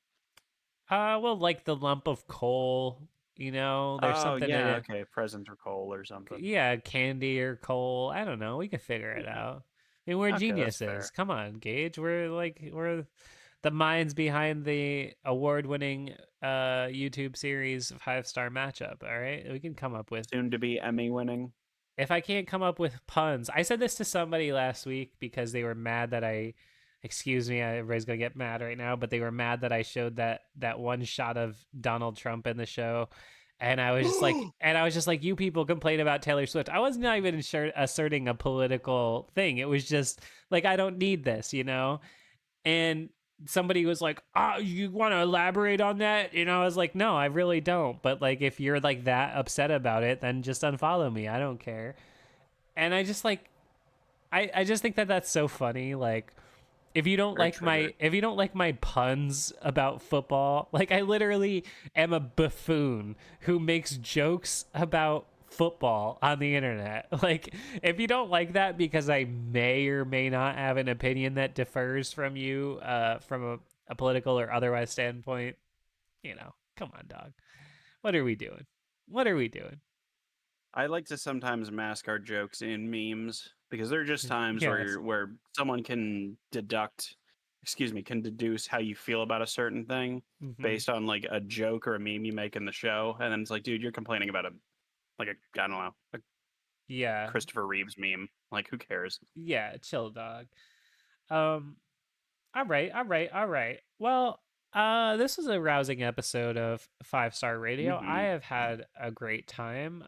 Well, like the lump of coal. There's Oh something in yeah, it. okay, present or coal or something. Yeah, candy or coal. I don't know. We could figure it Yeah. out. I mean, we're Okay, that's geniuses. fair. Come on, Gage. We're the minds behind the award-winning YouTube series 5-star matchup. All right, we can come up with. Soon to be Emmy winning. If I can't come up with puns, I said this to somebody last week because they were mad that excuse me, everybody's gonna get mad right now, but they were mad that I showed that one shot of Donald Trump in the show, and I was just like, you people complain about Taylor Swift. I was not even asserting a political thing. It was just like, I don't need this. And somebody was like, "Oh, you want to elaborate on that?" I was like, "No, I really don't." But like, if you're like that upset about it, then just unfollow me. I don't care. And I just like, I just think that that's so funny. Like, Very triggered. if you don't like my puns about football, like I literally am a buffoon who makes jokes about football on the internet. Like, if you don't like that because I may or may not have an opinion that differs from you from a political or otherwise standpoint, come on, dog. What are we doing? What are we doing? I like to sometimes mask our jokes in memes because there are just times Yes. where someone can deduce how you feel about a certain thing Hmm. based on like a joke or a meme you make in the show, and then it's like, dude, you're complaining about a I don't know, a Yeah. Christopher Reeves meme. Like, who cares? Yeah. Chill, dog. Um, All right, all right, all right. Well, this was a rousing episode of 5-star radio. I Mm-hmm. have had a great time.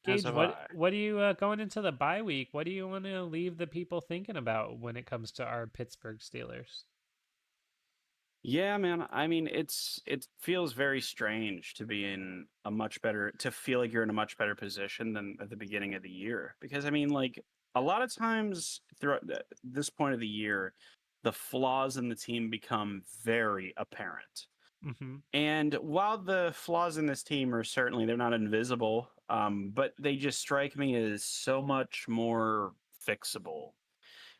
As Gage, have what I. what do you going into the bye week? What do you want to leave the people thinking about when it comes to our Pittsburgh Steelers? Yeah, man. I mean, it feels very strange to feel like you're in a much better position than at the beginning of the year. Because I mean, like a lot of times throughout this point of the year, the flaws in the team become very apparent. Mm-hmm. And while the flaws in this team are certainly they're not invisible, but they just strike me as so much more fixable.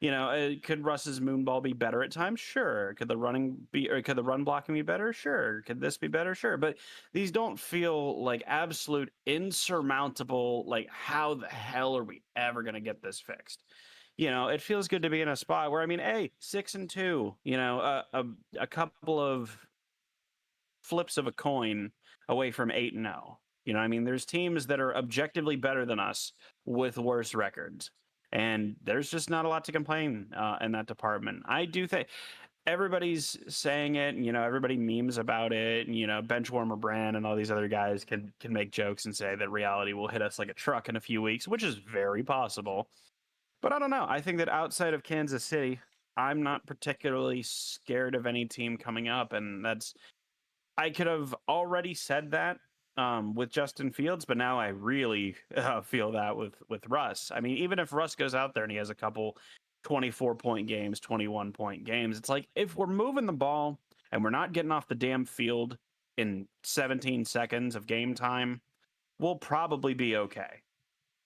Could Russ's moonball be better at times? Sure. Could the run blocking be better? Sure. Could this be better? Sure. But these don't feel like absolute insurmountable, like, how the hell are we ever going to get this fixed? It feels good to be in a spot where, I mean, hey, 6-2, a couple of flips of a coin away from 8-0. I mean, there's teams that are objectively better than us with worse records. And there's just not a lot to complain in that department. I do think everybody's saying it, and everybody memes about it, and Benchwarmer Brand and all these other guys can make jokes and say that reality will hit us like a truck in a few weeks, which is very possible. But I don't know. I think that outside of Kansas City, I'm not particularly scared of any team coming up, and I could have already said that with Justin Fields, but now I really feel that with Russ. I mean, even if Russ goes out there and he has a couple 24-point games, 21-point games, it's like, if we're moving the ball and we're not getting off the damn field in 17 seconds of game time, we'll probably be okay.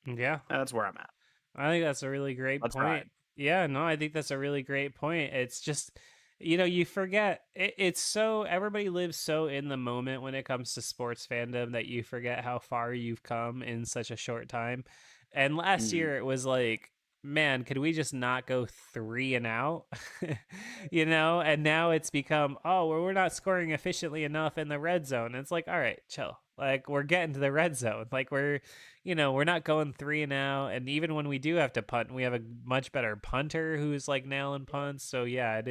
Yeah, And that's where I'm at. I think that's a really great Let's ride. point. Yeah, no, I think that's a really great point. It's just, you forget it's so everybody lives so in the moment when it comes to sports fandom that you forget how far you've come in such a short time. And last Mm. year it was like man, could we just not go 3-and-out? And now it's become, oh, well, we're not scoring efficiently enough in the red zone. And it's like, all right, chill. Like, we're getting to the red zone. Like, we're not going 3-and-out. And even when we do have to punt, we have a much better punter who's like nailing punts. So yeah, it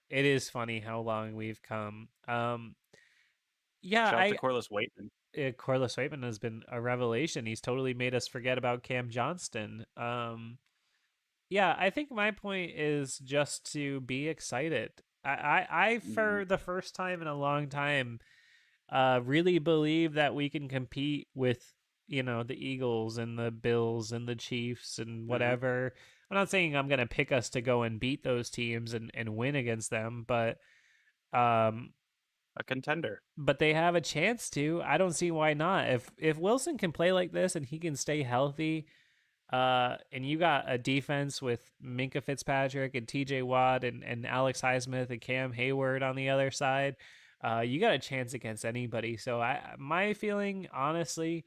is funny how long we've come. Yeah, Shout out to Corliss Waitman. Corliss Waitman has been a revelation. He's totally made us forget about Cam Johnston. Yeah, I think my point is just to be excited. I for the first time in a long time, really believe that we can compete with, the Eagles and the Bills and the Chiefs and whatever. I'm not saying I'm gonna pick us to go and beat those teams and win against them, but um, A contender. but they have a chance to. I don't see why not. If Wilson can play like this and he can stay healthy, and you got a defense with Minka Fitzpatrick and TJ Watt and Alex Highsmith and Cam Hayward on the other side, you got a chance against anybody. So my feeling, honestly,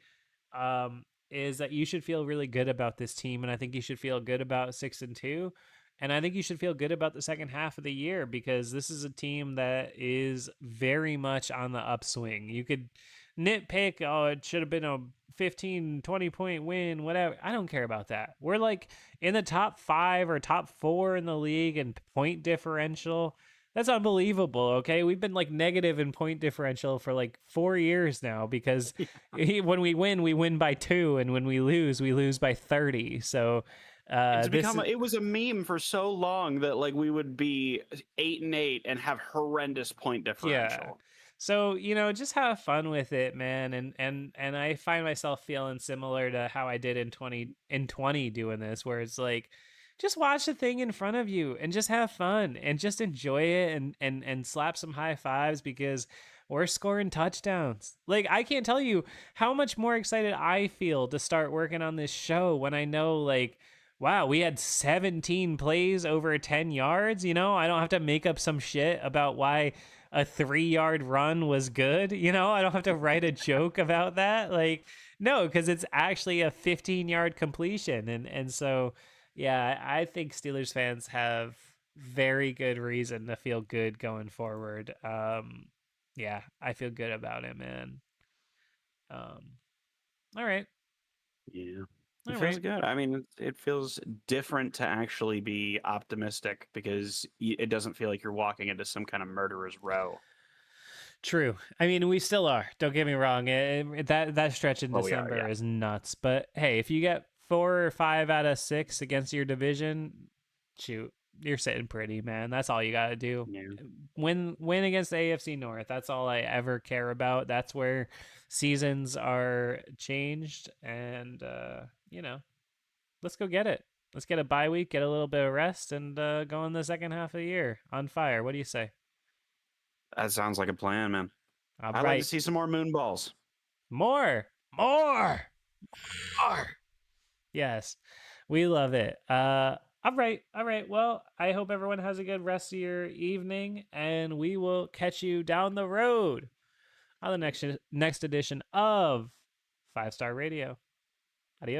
is that you should feel really good about this team, and I think you should feel good about 6-2. And I think you should feel good about the second half of the year because this is a team that is very much on the upswing. You could nitpick, oh, it should have been a 15, 20-point win, whatever. I don't care about that. We're like in the top 5 or top 4 in the league in point differential. That's unbelievable, okay? We've been like negative in point differential for like 4 years now because when we win by 2, and when we lose by 30. So It was a meme for so long that like we would be 8-8 and have horrendous point differential. Yeah. So, just have fun with it, man. And I find myself feeling similar to how I did in 2020 doing this, where it's like, just watch the thing in front of you and just have fun and just enjoy it and slap some high fives because we're scoring touchdowns. Like, I can't tell you how much more excited I feel to start working on this show when I know, like, wow, we had 17 plays over 10 yards. I don't have to make up some shit about why a 3-yard run was good. I don't have to write a joke about that. Like, no, because it's actually a 15-yard completion. And so, yeah, I think Steelers fans have very good reason to feel good going forward. Yeah, I feel good about it, man. All right. Yeah. All It feels right. good. I mean, it feels different to actually be optimistic because it doesn't feel like you're walking into some kind of murderer's row. True. I mean, we still are. Don't get me wrong. That stretch in Well, we are, December yeah. is nuts. But hey, if you get 4 or 5 out of 6 against your division, shoot, you're sitting pretty, man. That's all you got to do. Yeah. Win against the AFC North. That's all I ever care about. That's where seasons are changed, and let's go get it. Let's get a bye week, get a little bit of rest, and go in the second half of the year on fire. What do you say? That sounds like a plan, man. All I'd like to right. see some more moon balls. More. More. More. Yes. We love it. All right. All right. Well, I hope everyone has a good rest of your evening, and we will catch you down the road on the next edition of 5 Star Radio. Adios.